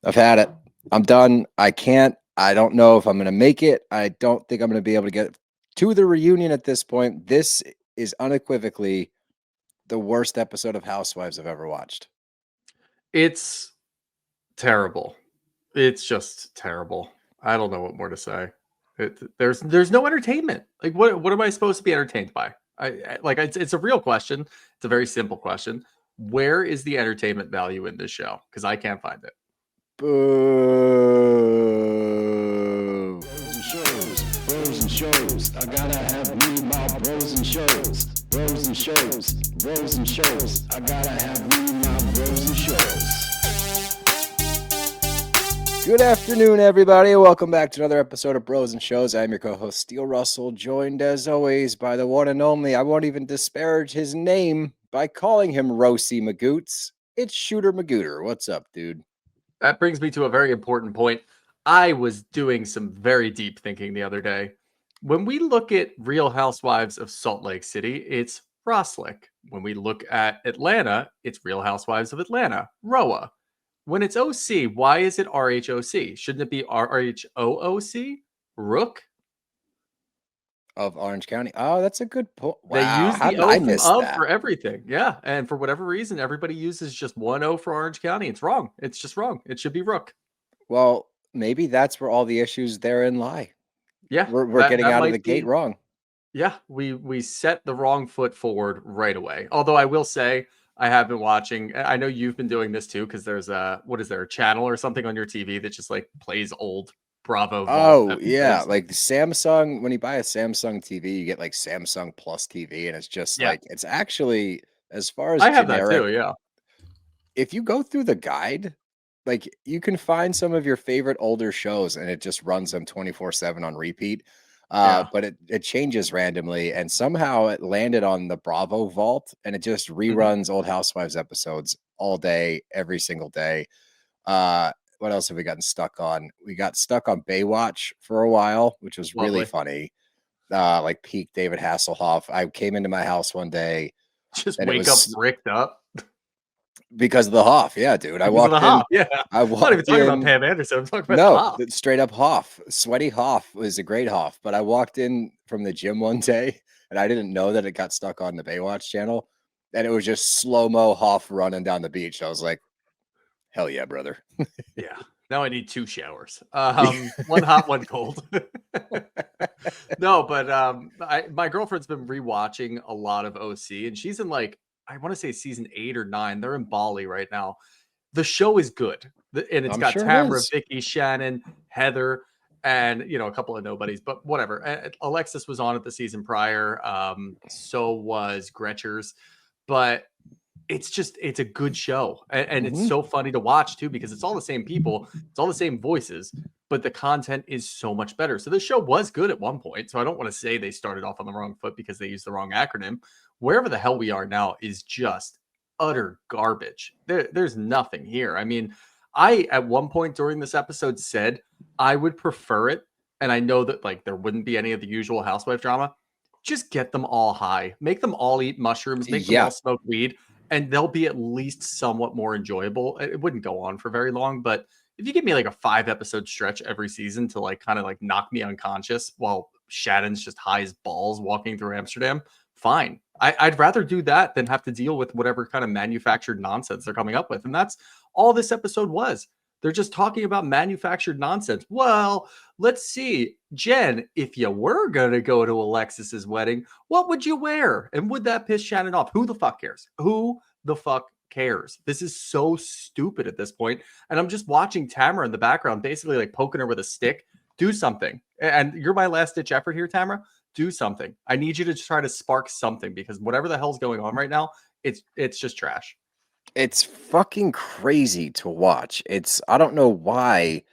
I've had it. I'm done. I don't know if I'm going to make it. I don't think I'm going to be able to get to the reunion at this point. This is unequivocally the worst episode of Housewives I've ever watched. It's terrible. It's just terrible. I don't know what more to say. There's no entertainment. Like what am I supposed to be entertained by? It's a real question. It's a very simple question. Where is the entertainment value in this show? Because I can't find it. Boo. Bros and shows. I gotta have me my bros and shows. Bros and shows. Bros and shows. I gotta have me my bros and shows. Good afternoon, everybody. Welcome back to another episode of Bros and Shows. I'm your co-host, Steele Russell, joined as always by the one and only. I won't even disparage his name by calling him Rosie Magoots. It's Shooter Magooter. What's up, dude? That brings me to a very important point. I was doing some very deep thinking the other day. When we look at Real Housewives of Salt Lake City, it's RHOC. When we look at Atlanta, it's Real Housewives of Atlanta, RHOA. When it's OC, why is it RHOC? Shouldn't it be RHOOC? RHOC? Of Orange County. Oh, that's a good point. Wow. They use How the did O I from miss of that? for everything. Yeah. And for whatever reason, everybody uses just one O for Orange County. It's wrong. It's just wrong. It should be RHOC. Well, maybe that's where all the issues therein lie. Yeah. We're getting out of the gate wrong. Yeah. We set the wrong foot forward right away. Although I will say, I have been watching. I know you've been doing this too, because there's a channel or something on your TV that just like plays old Bravo. Oh, yeah. Like Samsung, when you buy a Samsung TV, you get like Samsung Plus TV, and it's just like, it's actually, as far as I have generic, that too, yeah. If you go through the guide, like you can find some of your favorite older shows and it just runs them 24/7 on repeat. But it changes randomly, and somehow it landed on the Bravo vault, and it just reruns old Housewives episodes all day, every single day. What else have we gotten stuck on? We got stuck on Baywatch for a while, which was really funny. Like peak David Hasselhoff. I came into my house one day, just wake up ricked up because of the Hoff. Yeah, dude. I walked in. Hoff, yeah. I'm not even talking about Pam Anderson. I'm talking about Hoff. Straight up Hoff. Sweaty Hoff was a great Hoff. But I walked in from the gym one day, and I didn't know that it got stuck on the Baywatch channel, and it was just slow-mo Hoff running down the beach. I was like, hell yeah, brother. Yeah. Now I need 2 showers. One hot, one cold. No, but my girlfriend's been rewatching a lot of OC, and she's in like, I want to say season 8 or 9. They're in Bali right now. The show is good, and it's got Tamara, Vicky, Shannon, Heather, and a couple of nobodies, but whatever. Alexis was on it the season prior. So was Gretchers, but it's a good show, and it's so funny to watch too, because it's all the same people, it's all the same voices, but the content is so much better. So the show was good at one point, so I don't want to say they started off on the wrong foot because they used the wrong acronym. Wherever the hell we are now is just utter garbage. There's nothing here. I mean, I at one point during this episode said I would prefer it, and I know that like there wouldn't be any of the usual housewife drama. Just get them all high, make them all eat mushrooms, make them all smoke weed, and they'll be at least somewhat more enjoyable. It wouldn't go on for very long, but if you give me like a 5-episode stretch every season to like kind of like knock me unconscious while Shannon's just high as balls walking through Amsterdam, fine. I'd rather do that than have to deal with whatever kind of manufactured nonsense they're coming up with. And that's all this episode was. They're just talking about manufactured nonsense. Well, let's see. Jen, if you were going to go to Alexis's wedding, what would you wear? And would that piss Shannon off? Who the fuck cares? Who the fuck cares? This is so stupid at this point. And I'm just watching Tamara in the background, basically like poking her with a stick. Do something. And you're my last ditch effort here, Tamara. Do something. I need you to try to spark something, because whatever the hell's going on right now, it's just trash. It's fucking crazy to watch. I don't know why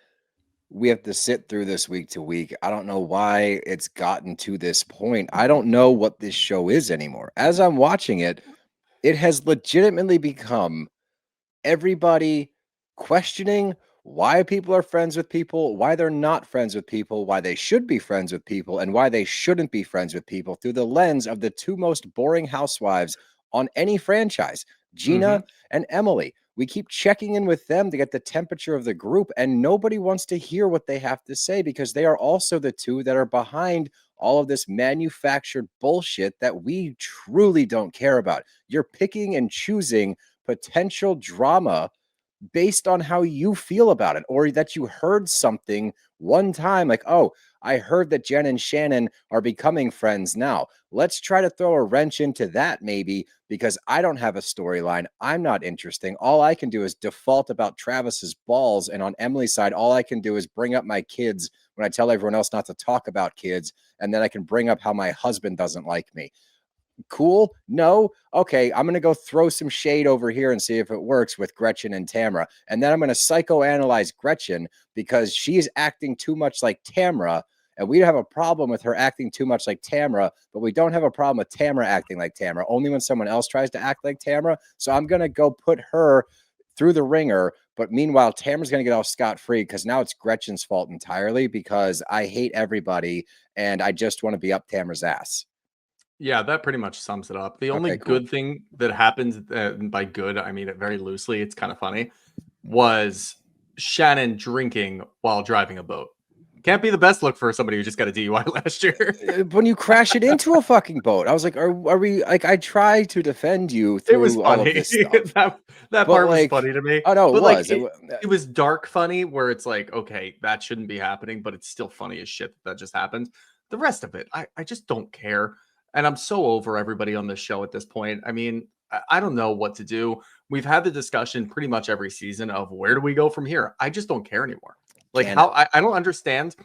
we have to sit through this week to week. I don't know why it's gotten to this point. I don't know what this show is anymore. As I'm watching it, it has legitimately become everybody questioning why people are friends with people, why they're not friends with people, why they should be friends with people, and why they shouldn't be friends with people through the lens of the 2 most boring housewives on any franchise, Gina and Emily. We keep checking in with them to get the temperature of the group, and nobody wants to hear what they have to say because they are also the two that are behind all of this manufactured bullshit that we truly don't care about. You're picking and choosing potential drama based on how you feel about it, or that you heard something one time like, oh, I heard that Jen and Shannon are becoming friends now. Let's try to throw a wrench into that maybe, because I don't have a storyline. I'm not interesting. All I can do is default about Travis's balls. And on Emily's side, all I can do is bring up my kids when I tell everyone else not to talk about kids. And then I can bring up how my husband doesn't like me. Cool? No? Okay, I'm going to go throw some shade over here and see if it works with Gretchen and Tamara. And then I'm going to psychoanalyze Gretchen because she's acting too much like Tamara. And we have a problem with her acting too much like Tamara, but we don't have a problem with Tamara acting like Tamara, only when someone else tries to act like Tamara. So I'm going to go put her through the ringer. But meanwhile, Tamara's going to get off scot-free because now it's Gretchen's fault entirely because I hate everybody and I just want to be up Tamara's ass. Yeah, that pretty much sums it up. The only Okay, cool. good thing that happens, and by good, I mean it very loosely, it's kind of funny, was Shannon drinking while driving a boat. Can't be the best look for somebody who just got a DUI last year. When you crash it into a fucking boat, I was like, are we like, I try to defend you It was through all of funny. this stuff. that But, part was like, funny to me. Oh no, But it like was. it was dark funny where it's like, okay, that shouldn't be happening, but it's still funny as shit that just happened. The rest of it, I just don't care. And I'm so over everybody on this show at this point. I mean, I don't know what to do. We've had the discussion pretty much every season of where do we go from here? I just don't care anymore. Like Can't- how I don't understand.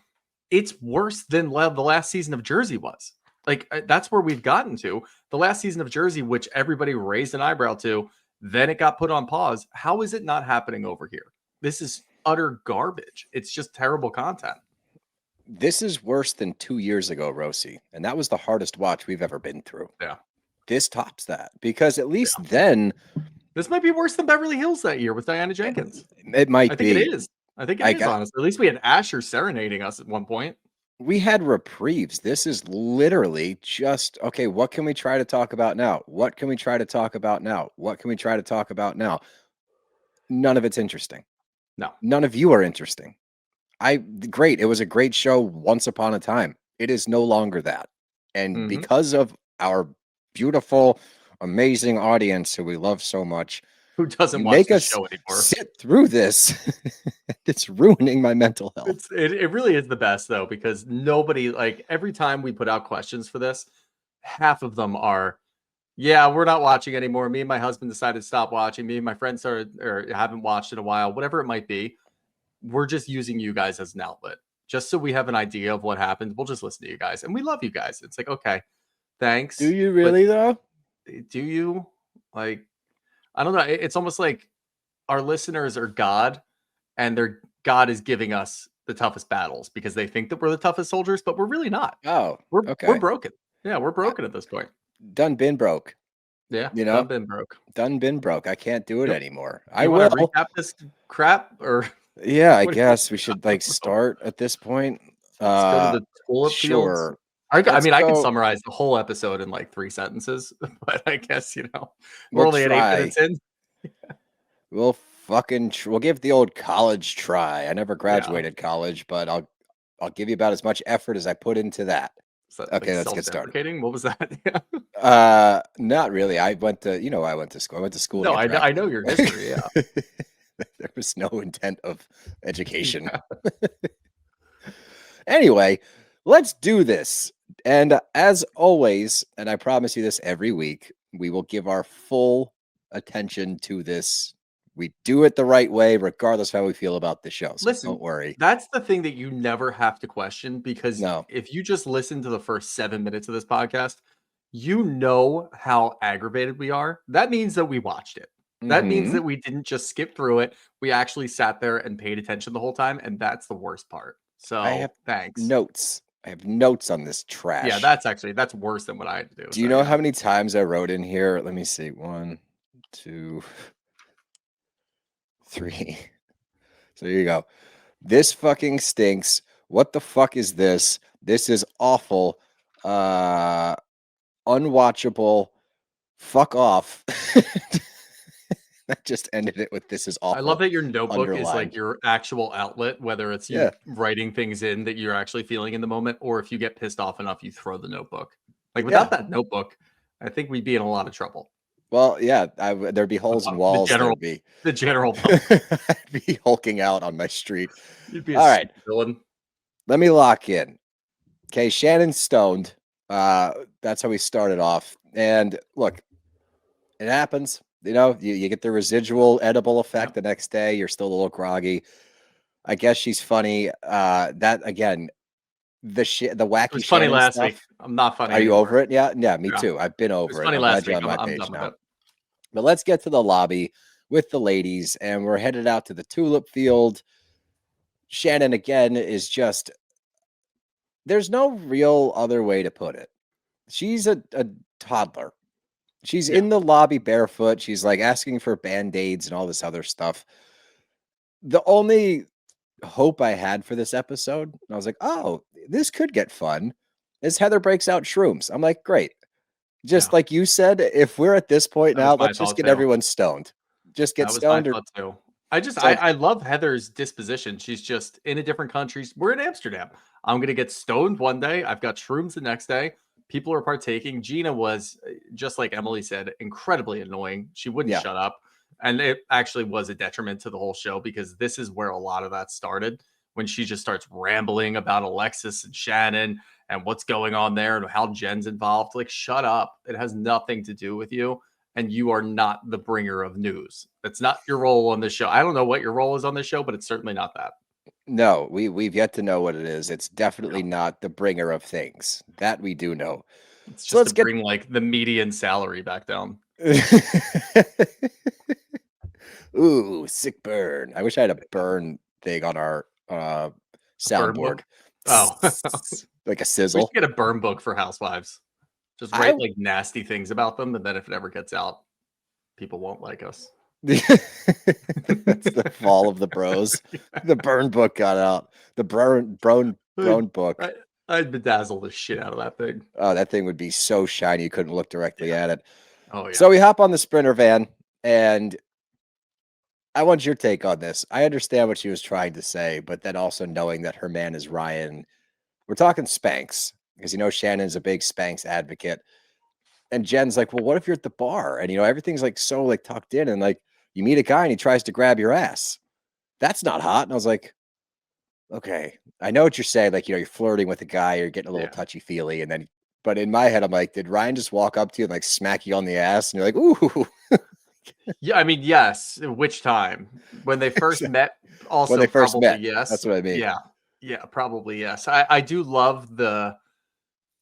It's worse than the last season of Jersey was. Like that's where we've gotten to. The last season of Jersey, which everybody raised an eyebrow to, then it got put on pause. How is it not happening over here? This is utter garbage. It's just terrible content. This is worse than 2 years ago, Rosie, and that was the hardest watch we've ever been through. Yeah. This tops that because at least then This might be worse than Beverly Hills that year with Diana Jenkins. it might I think be. it is. I think it is, honestly. At least we had Asher serenading us at one point. We had reprieves. This is literally just, okay, what can we try to talk about now? What can we try to talk about now? What can we try to talk about now? None of it's interesting. No. None of you are interesting. Great. It was a great show once upon a time. It is no longer that. And because of our beautiful, amazing audience who we love so much, who doesn't watch the show anymore, sit through this. It's ruining my mental health. It really is the best though, because nobody, like every time we put out questions for this, half of them are, yeah, we're not watching anymore. Me and my husband decided to stop watching. Me and my friends haven't watched in a while, whatever it might be. We're just using you guys as an outlet, just so we have an idea of what happened. We'll just listen to you guys, and we love you guys. It's like, okay, thanks. Do you really though? Do you? Like, I don't know. It's almost like our listeners are God, and their God is giving us the toughest battles because they think that we're the toughest soldiers, but we're really not. Oh, we're okay. broken. Yeah, we're broken at this point. Done been broke. Yeah, you know, done been broke. Done been broke. I can't do it anymore. I will recap this crap, or yeah, I guess we should like start at this point. Let's go to the tulip sure. fields. I mean, I can summarize the whole episode in like 3 sentences, but I guess we're only at 8 minutes in. We'll give it the old college try. I never graduated college, but I'll give you about as much effort as I put into that. Okay, let's get started. What was that? Not really. I went to school. I went to school. No, I know your history. Yeah. There was no intent of education. Anyway, let's do this. And as always, and I promise you this every week, we will give our full attention to this. We do it the right way, regardless of how we feel about the show. So listen, don't worry. That's the thing that you never have to question, because if you just listen to the first 7 minutes of this podcast, you know how aggravated we are. That means that we watched it. That means that we didn't just skip through it. We actually sat there and paid attention the whole time. And that's the worst part. So thanks. Notes. I have notes on this trash. Yeah, that's worse than what I had to do. Do you know how many times I wrote in here? Let me see. 1, 2, 3. So here you go. This fucking stinks. What the fuck is this? This is awful. Unwatchable. Fuck off. I just ended it with "This is awful." I love that your notebook is underlined. like your actual outlet, whether it's Yeah. you writing things in that you're actually feeling in the moment, or if you get pissed off enough, you throw the notebook. Like without Yeah. that notebook, I think we'd be in a lot of trouble. Well, yeah, there'd be holes in The walls. general, There'd be the general public. I'd be hulking out on my street. You'd be a All right, villain. let me lock in. Okay, Shannon's stoned. That's how we started off. And look, it happens. You know, you get the residual edible effect Yep. the next day. You're still a little groggy. I guess she's funny. That again, the It wacky was funny Shannon last week. stuff. I'm not funny Are you anymore. over it? Yeah, yeah, me Yeah. too. I've been It was over it. funny I'm last glad you're week. on my I'm page done with now. it. But let's get to the lobby with the ladies, and we're headed out to the tulip field. Shannon again is just there's no real other way to put it. She's a toddler. She's Yeah. in the lobby barefoot. She's like asking for band-aids and all this other stuff. The only hope I had for this episode, I was like, oh, this could get fun, is Heather breaks out shrooms. I'm like, great. Just Yeah. like you said, if we're at this point That was now, my let's just thought get too. everyone stoned. Just get That was my stoned or thought too. it's like, I love Heather's disposition. She's just in a different country. We're in Amsterdam. I'm gonna get stoned one day. I've got shrooms the next day. People are partaking. Gina was just like Emily said, incredibly annoying. She wouldn't yeah, shut up. And it actually was a detriment to the whole show because this is where a lot of that started when she just starts rambling about Alexis and Shannon and what's going on there and how Jen's involved. Like, shut up. It has nothing to do with you and you are not the bringer of news. That's not your role on this show. I don't know what your role is on this show, but it's certainly not that. no, we've yet to know what it is. It's Yeah. definitely not the bringer of things. That we do know. It's So just to let's get bring like the median salary back down. ooh, sick burn. I wish I had a burn thing on our A burn soundboard. book. Oh, Like a we should sizzle. get a burn book for housewives. Just I write like nasty things about them, and then if it ever gets out, people won't like us. That's the fall of the bros. The burn book got out. The brown book. I'd bedazzle the shit out of that thing. Oh, that thing would be so shiny you couldn't look directly at it. Oh yeah. So we hop on the Sprinter van, and I want your take on this. I understand what she was trying to say, but then also knowing that her man is Ryan, we're talking Spanx because Shannon's a big Spanx advocate, and Jen's like, "Well, what if you're at the bar and everything's like so like tucked in, and like you meet a guy and he tries to grab your ass? That's not hot." And I was like, "Okay, I know what you're saying. Like you're flirting with a guy, you're getting a little Yeah. touchy feely, and then." But in my head, I'm like, did Ryan just walk up to you and like smack you on the ass? And you're like, ooh. Yeah, I mean, yes. Which time? When they first met? Also, When they first probably met. yes. That's what I mean. Yeah, yeah, probably yes. I do love the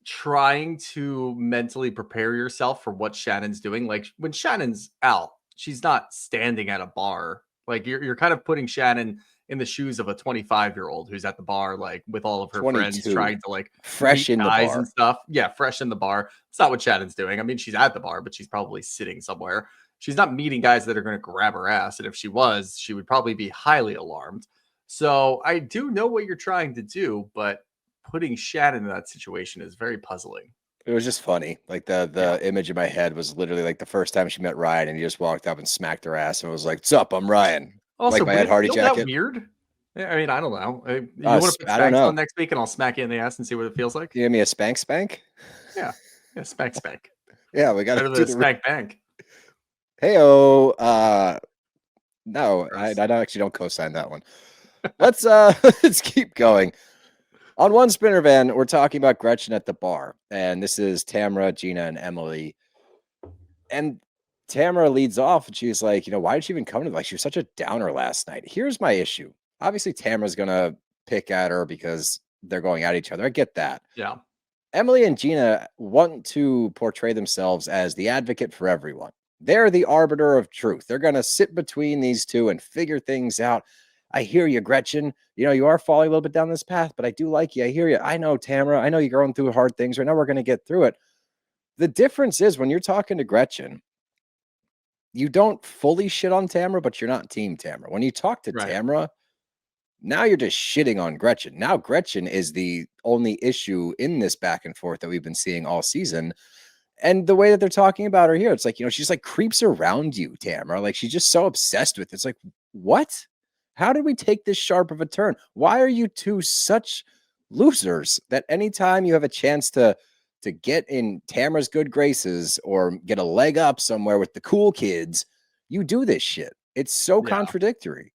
trying to mentally prepare yourself for what Shannon's doing. Like when Shannon's out, she's not standing at a bar. Like you're kind of putting Shannon in the shoes of a 25-year-old who's at the bar, like with all of her friends, 22. trying to like Fresh meet in the guys bar. and stuff. Yeah, fresh in the bar. It's not what Shannon's doing. I mean, she's at the bar, but she's probably sitting somewhere. She's not meeting guys that are going to grab her ass. And if she was, she would probably be highly alarmed. So I do know what you're trying to do, but putting Shannon in that situation is very puzzling. It was just funny. Like the Yeah. image in my head was literally like the first time she met Ryan and he just walked up and smacked her ass and was like, "Sup, I'm Ryan." Also, Like my would Ed it Hardy feel that jacket. weird? Yeah, I mean, I don't know. You want to put I don't Spanx know. on next week and I'll smack you in the ass and see what it feels like? You give me a spank? Yeah. Yeah, spank. Yeah, we gotta Better do than a the spank bank. Hey-oh. No, I Gross. actually don't co-sign that one. Let's let's keep going. On one Sprinter van, we're talking about Gretchen at the bar, and this is Tamara, Gina, and Emily. And Tamara leads off, and she's like, why did she even come to like she was such a downer last night? Here's my issue. Obviously, Tamara's gonna pick at her because they're going at each other. I get that. Yeah. Emily and Gina want to portray themselves as the advocate for everyone. They're the arbiter of truth. They're gonna sit between these two and figure things out. I hear you, Gretchen. You are falling a little bit down this path, but I do like you. I hear you. I know, Tamara. I know you're going through hard things right now. We're going to get through it. The difference is when you're talking to Gretchen, you don't fully shit on Tamara, but you're not team Tamara. When you talk to Right. Tamara, now you're just shitting on Gretchen. Now Gretchen is the only issue in this back and forth that we've been seeing all season. And the way that they're talking about her here, it's like, she's like creeps around you, Tamara. Like she's just so obsessed with it. It's like, what? How did we take this sharp of a turn? Why are you two such losers that anytime you have a chance to get in Tamara's good graces or get a leg up somewhere with the cool kids, you do this shit? It's so contradictory.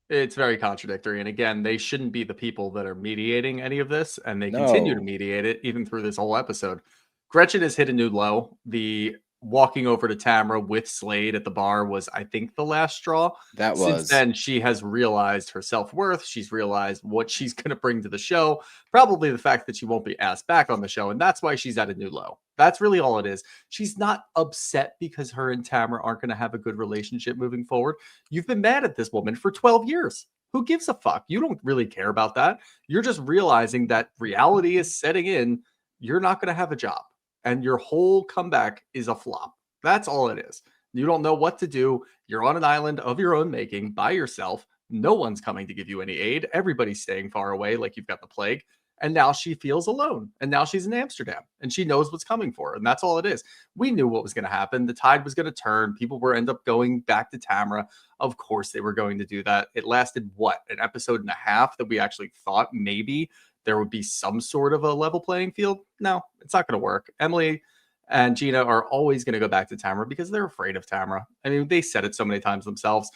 It's very contradictory. And again, they shouldn't be the people that are mediating any of this. And they continue to No. mediate it even through this whole episode. Gretchen has hit a new low. The walking over to Tamara with Slade at the bar was, I think, the last straw. That Since was. then, she has realized her self-worth. She's realized what she's going to bring to the show. Probably the fact that she won't be asked back on the show. And that's why she's at a new low. That's really all it is. She's not upset because her and Tamara aren't going to have a good relationship moving forward. You've been mad at this woman for 12 years. Who gives a fuck? You don't really care about that. You're just realizing that reality is setting in. You're not going to have a job. And your whole comeback is a flop. That's all it is. You don't know what to do. You're on an island of your own making by yourself. No one's coming to give you any aid. Everybody's staying far away like you've got the plague. And now she feels alone. And now she's in Amsterdam and she knows what's coming for her. And that's all it is. We knew what was going to happen. The tide was going to turn. People were end up going back to Tamara. Of course they were going to do that. It lasted what? An episode and a half that we actually thought maybe there would be some sort of a level playing field. No, it's not going to work. Emily and Gina are always going to go back to Tamara because they're afraid of Tamara. I mean, they said it so many times themselves.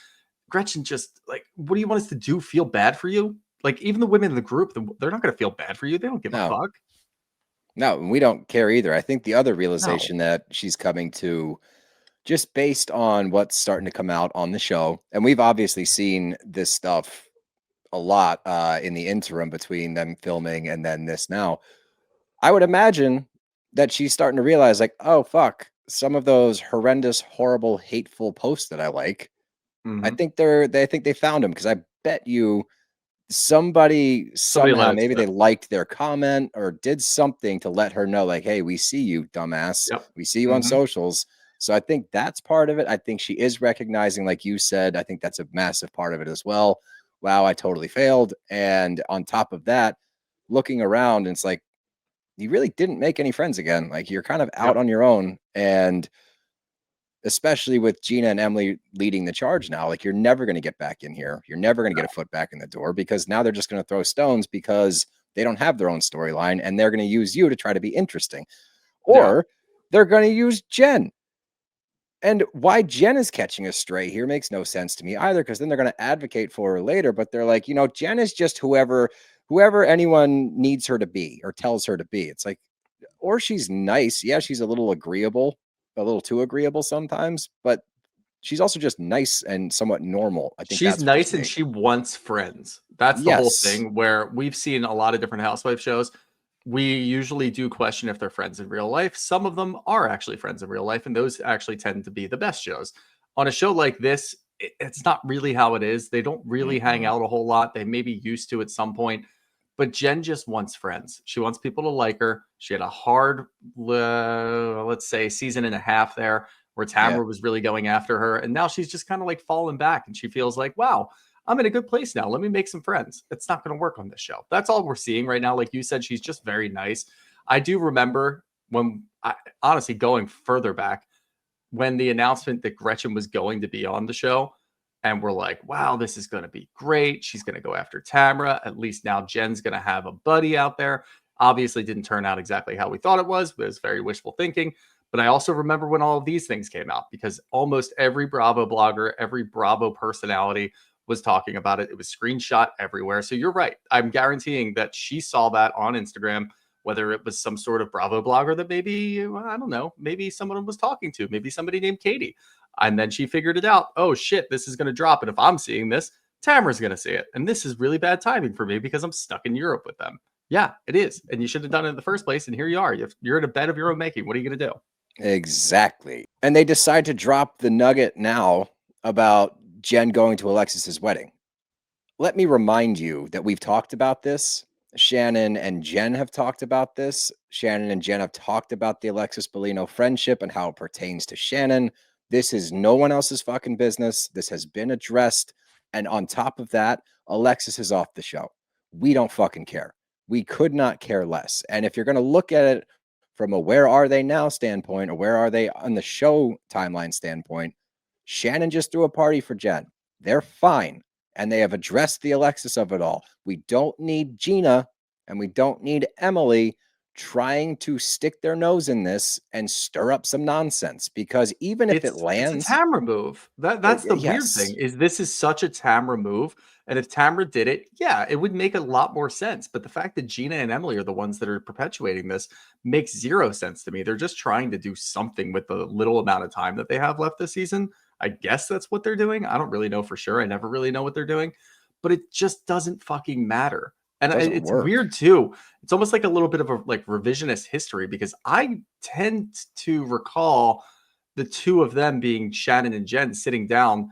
Gretchen just like, what do you want us to do? Feel bad for you? Like even the women in the group, they're not going to feel bad for you. They don't give a fuck. No, we don't care either. I think the other realization that she's coming to, just based on what's starting to come out on the show, and we've obviously seen this stuff a lot in the interim between them filming and then this now. I would imagine that she's starting to realize like, oh fuck, some of those horrendous, horrible, hateful posts that I like, I think they found them, because I bet you somebody somehow maybe they liked their comment or did something to let her know like, hey, we see you, dumbass. Yep. We see you on socials. So I think that's part of it. I think she is recognizing, like you said, I think that's a massive part of it as well. Wow, I totally failed. And on top of that, looking around, and it's like, you really didn't make any friends again. Like you're kind of out on your own. And especially with Gina and Emily leading the charge now, like you're never going to get back in here. You're never going to get a foot back in the door, because now they're just going to throw stones because they don't have their own storyline and they're going to use you to try to be interesting. Or they're going to use Jen. And why Jen is catching a stray here makes no sense to me either, because then they're going to advocate for her later. But they're like, Jen is just whoever anyone needs her to be or tells her to be. It's like, or she's nice. Yeah, she's a little agreeable, a little too agreeable sometimes, but she's also just nice and somewhat normal. I think she's nice and she wants friends. That's the whole thing, where we've seen a lot of different housewife shows. We usually do question if they're friends in real life. Some of them are actually friends in real life, and those actually tend to be the best shows. On a show like this, it's not really how it is. They don't really hang out a whole lot. They may be used to at some point, but Jen just wants friends. She wants people to like her. She had a hard, let's say, season and a half there where Tamara was really going after her. And now she's just kind of like falling back, and she feels like, wow, I'm in a good place now. Let me make some friends. It's not going to work on this show. That's all we're seeing right now. Like you said, she's just very nice. I do remember honestly, going further back, when the announcement that Gretchen was going to be on the show, and we're like, wow, this is going to be great. She's going to go after Tamara. At least now Jen's going to have a buddy out there. Obviously didn't turn out exactly how we thought it was. It was very wishful thinking. But I also remember when all of these things came out, because almost every Bravo blogger, every Bravo personality was talking about it. It was screenshot everywhere. So you're right. I'm guaranteeing that she saw that on Instagram, whether it was some sort of Bravo blogger that maybe, I don't know, maybe someone was talking to, maybe somebody named Katie. And then she figured it out. Oh shit, this is going to drop. And if I'm seeing this, Tamara's going to see it. And this is really bad timing for me because I'm stuck in Europe with them. Yeah, it is. And you should have done it in the first place. And here you are. You're in a bed of your own making. What are you going to do? Exactly. And they decide to drop the nugget now about Jen going to Alexis's wedding. Let me remind you that we've talked about this. Shannon and Jen have talked about this. Shannon and Jen have talked about the Alexis Bellino friendship and how it pertains to Shannon. This is no one else's fucking business. This has been addressed. And on top of that, Alexis is off the show. We don't fucking care. We could not care less. And if you're going to look at it from a where are they now standpoint, or where are they on the show timeline standpoint, Shannon just threw a party for Jen. They're fine. And they have addressed the Alexis of it all. We don't need Gina and we don't need Emily trying to stick their nose in this and stir up some nonsense, because even if it lands, it's a Tamra move. That's the weird yes. thing, is this is such a Tamra move. And if Tamra did it, yeah, it would make a lot more sense. But the fact that Gina and Emily are the ones that are perpetuating this makes zero sense to me. They're just trying to do something with the little amount of time that they have left this season. I guess that's what they're doing. I don't really know for sure. I never really know what they're doing, but it just doesn't fucking matter. And it's weird too. It's almost like a little bit of a like revisionist history, because I tend to recall the two of them being Shannon and Jen sitting down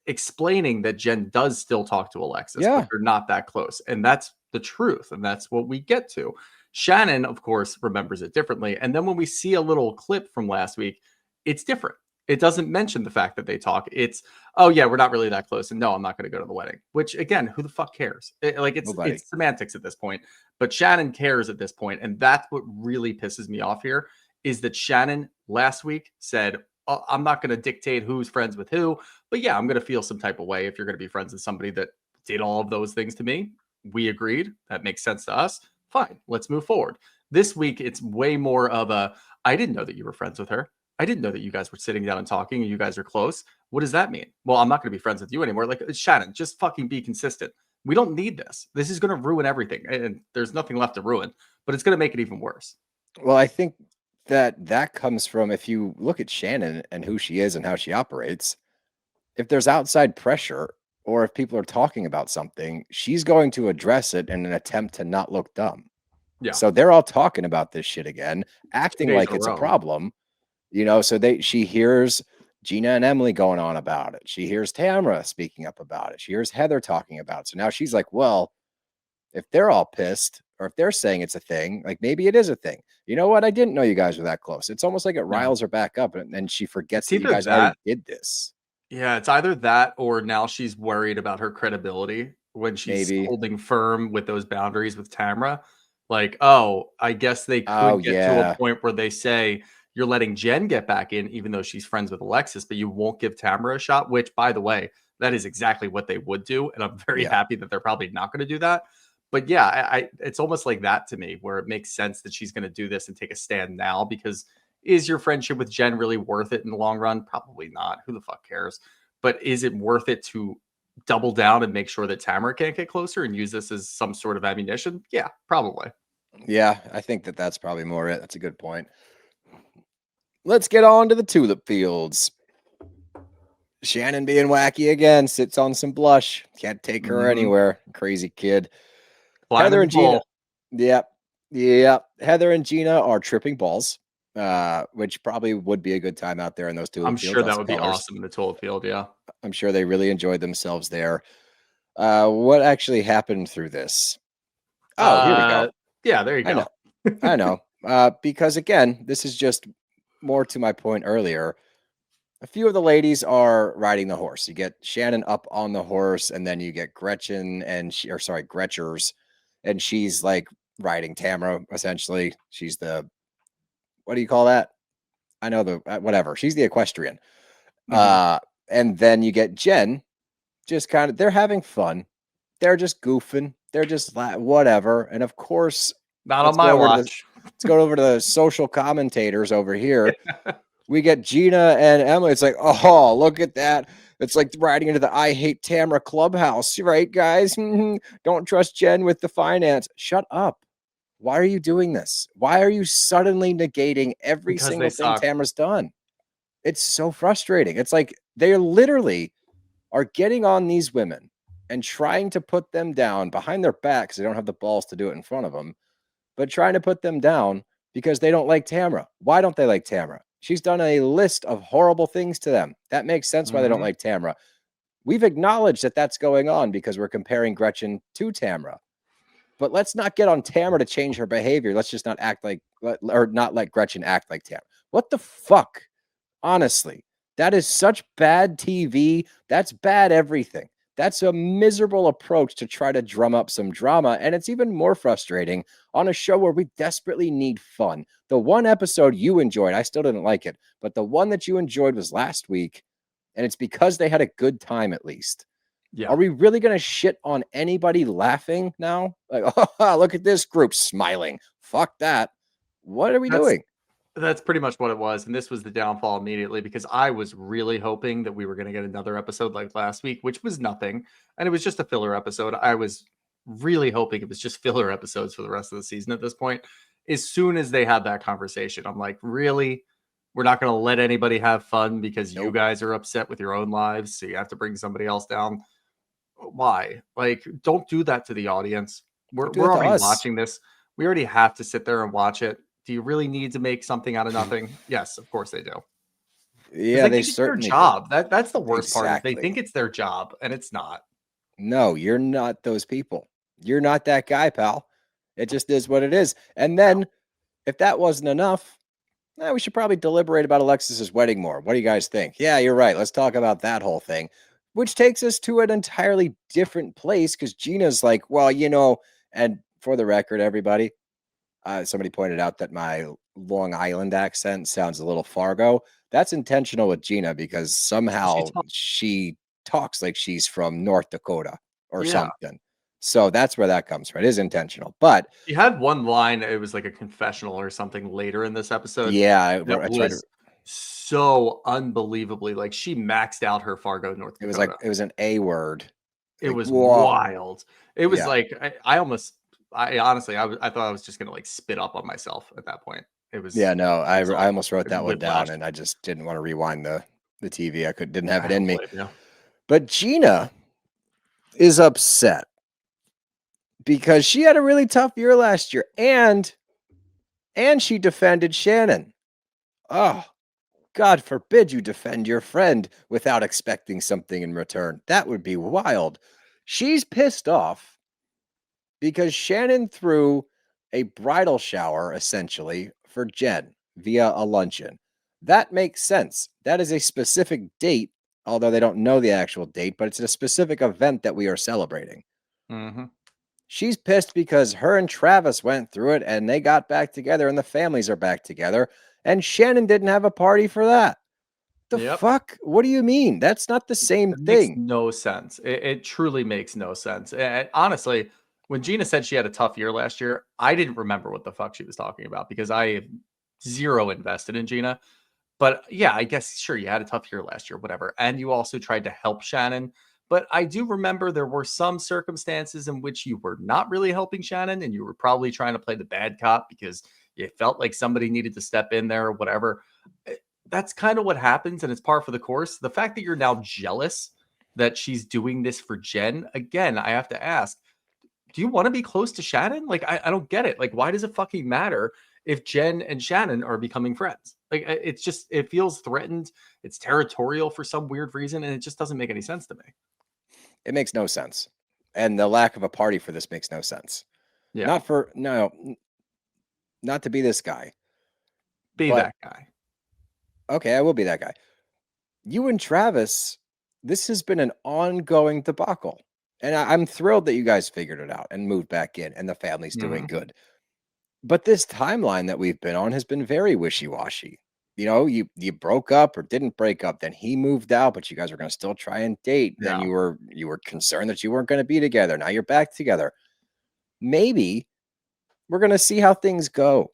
explaining that Jen does still talk to Alexis, but they're not that close. And that's the truth. And that's what we get to. Shannon, of course, remembers it differently. And then when we see a little clip from last week, it's different. It doesn't mention the fact that they talk. It's, oh yeah, we're not really that close. And no, I'm not going to go to the wedding, which again, who the fuck cares? It's semantics at this point, but Shannon cares at this point. And that's what really pisses me off here, is that Shannon last week said, oh, I'm not going to dictate who's friends with who, but yeah, I'm going to feel some type of way if you're going to be friends with somebody that did all of those things to me. We agreed. That makes sense to us. Fine. Let's move forward. This week, it's way more of a, I didn't know that you were friends with her. I didn't know that you guys were sitting down and talking and you guys are close. What does that mean? Well, I'm not going to be friends with you anymore. Like, Shannon, just fucking be consistent. We don't need this. This is going to ruin everything. And there's nothing left to ruin, but it's going to make it even worse. Well, I think that comes from, if you look at Shannon and who she is and how she operates, if there's outside pressure or if people are talking about something, she's going to address it in an attempt to not look dumb. Yeah. So they're all talking about this shit again, acting like it's a problem. You know, so she hears Gina and Emily going on about it. She hears Tamra speaking up about it. She hears Heather talking about it. So now she's like, well, if they're all pissed, or if they're saying it's a thing, like maybe it is a thing. You know what? I didn't know you guys were that close. It's almost like it riles her back up, and she forgets that you guys already did this. Yeah, it's either that, or now she's worried about her credibility when she's holding firm with those boundaries with Tamra. Like, oh, I guess they could get to a point where they say, you're letting Jen get back in, even though she's friends with Alexis, but you won't give Tamra a shot, which, by the way, that is exactly what they would do. And I'm very happy that they're probably not going to do that. But yeah, it's almost like that to me, where it makes sense that she's going to do this and take a stand now, because is your friendship with Jen really worth it in the long run? Probably not. Who the fuck cares? But is it worth it to double down and make sure that Tamra can't get closer and use this as some sort of ammunition? Yeah, probably. Yeah, I think that's probably more it. That's a good point. Let's get on to the tulip fields. Shannon being wacky again, sits on some blush. Can't take her anywhere. Crazy kid. Heather and Gina. Yep. Heather and Gina are tripping balls, which probably would be a good time out there in those tulip fields. I'm sure that would be awesome in the tulip field. Yeah. I'm sure they really enjoyed themselves there. What actually happened through this? Oh, here we go. Yeah, there you go. I know. Because again, this is just more to my point earlier. A few of the ladies are riding the horse. You get Shannon up on the horse, and then you get Gretchers, and she's like riding Tamra, essentially. She's the, what do you call that? I know whatever. She's the equestrian. And then you get Jen, just kind of, they're having fun. They're just goofing. They're just whatever. And of course, not on my watch. Let's go over to the social commentators over here. We get Gina and Emily. It's like, oh, look at that. It's like riding into the I Hate Tamra clubhouse, right, guys? Don't trust Jen with the finance. Shut up. Why are you doing this? Why are you suddenly negating every single thing Tamra's done? It's so frustrating. It's like they literally are getting on these women and trying to put them down behind their backs. They don't have the balls to do it in front of them, but trying to put them down because they don't like Tamra. Why don't they like Tamra? She's done a list of horrible things to them. That makes sense why they don't like Tamra. We've acknowledged that that's going on because we're comparing Gretchen to Tamra. But let's not get on Tamra to change her behavior. Let's just not act like, or not let Gretchen act like Tamra. What the fuck? Honestly, that is such bad TV. That's bad everything. That's a miserable approach to try to drum up some drama. And it's even more frustrating on a show where we desperately need fun. The one episode you enjoyed, I still didn't like it, but the one that you enjoyed was last week. And it's because they had a good time at least. Yeah. Are we really going to shit on anybody laughing now? Like, oh, look at this group smiling. Fuck that. What are we doing? That's pretty much what it was. And this was the downfall immediately because I was really hoping that we were going to get another episode like last week, which was nothing. And it was just a filler episode. I was really hoping it was just filler episodes for the rest of the season at this point. As soon as they had that conversation, I'm like, really? We're not going to let anybody have fun because you guys are upset with your own lives. So you have to bring somebody else down. Why? Like, don't do that to the audience. We're already watching this. We already have to sit there and watch it. Do you really need to make something out of nothing? Yes, of course they do. Yeah, they think certainly it's their job. That's the worst part. Exactly. They think it's their job, and it's not. No, you're not those people. You're not that guy, pal. It just is what it is. And then, if that wasn't enough, we should probably deliberate about Alexis's wedding more. What do you guys think? Yeah, you're right. Let's talk about that whole thing, which takes us to an entirely different place because Gina's like, well, you know, and for the record, everybody, somebody pointed out that my Long Island accent sounds a little Fargo. That's intentional with Gina because somehow she talks like she's from North Dakota or something. So that's where that comes from. It is intentional. But you had one line, it was like a confessional or something later in this episode. Yeah, I tried to so unbelievably like she maxed out her Fargo, North Dakota. It was like it was an A word. It was wild. It was like I honestly I thought I was just gonna like spit up on myself at that point. It was I almost wrote that one down and I just didn't want to rewind the TV. I didn't have it in me. But Gina is upset because she had a really tough year last year and she defended Shannon. Oh, God forbid you defend your friend without expecting something in return. That would be wild. She's pissed off because Shannon threw a bridal shower, essentially, for Jen via a luncheon. That makes sense. That is a specific date, although they don't know the actual date, but it's a specific event that we are celebrating. Mm-hmm. She's pissed because her and Travis went through it and they got back together and the families are back together. And Shannon didn't have a party for that. The fuck? What do you mean? That's not the same thing. Makes no sense. It truly makes no sense. And honestly, when Gina said she had a tough year last year, I didn't remember what the fuck she was talking about because I zero invested in Gina. But yeah, I guess, sure, you had a tough year last year, whatever. And you also tried to help Shannon. But I do remember there were some circumstances in which you were not really helping Shannon and you were probably trying to play the bad cop because you felt like somebody needed to step in there or whatever. That's kind of what happens, and it's par for the course. The fact that you're now jealous that she's doing this for Jen, again, I have to ask, do you want to be close to Shannon? Like, I don't get it. Like, why does it fucking matter if Jen and Shannon are becoming friends? Like, it's just, it feels threatened. It's territorial for some weird reason, and it just doesn't make any sense to me. It makes no sense. And the lack of a party for this makes no sense. Yeah. Not to be this guy. Be that guy. Okay, I will be that guy. You and Travis, this has been an ongoing debacle. And I'm thrilled that you guys figured it out and moved back in and the family's doing good. But this timeline that we've been on has been very wishy-washy. You know, you broke up or didn't break up, then he moved out, but you guys were going to still try and date. Then you were concerned that you weren't going to be together. Now you're back together. Maybe we're going to see how things go.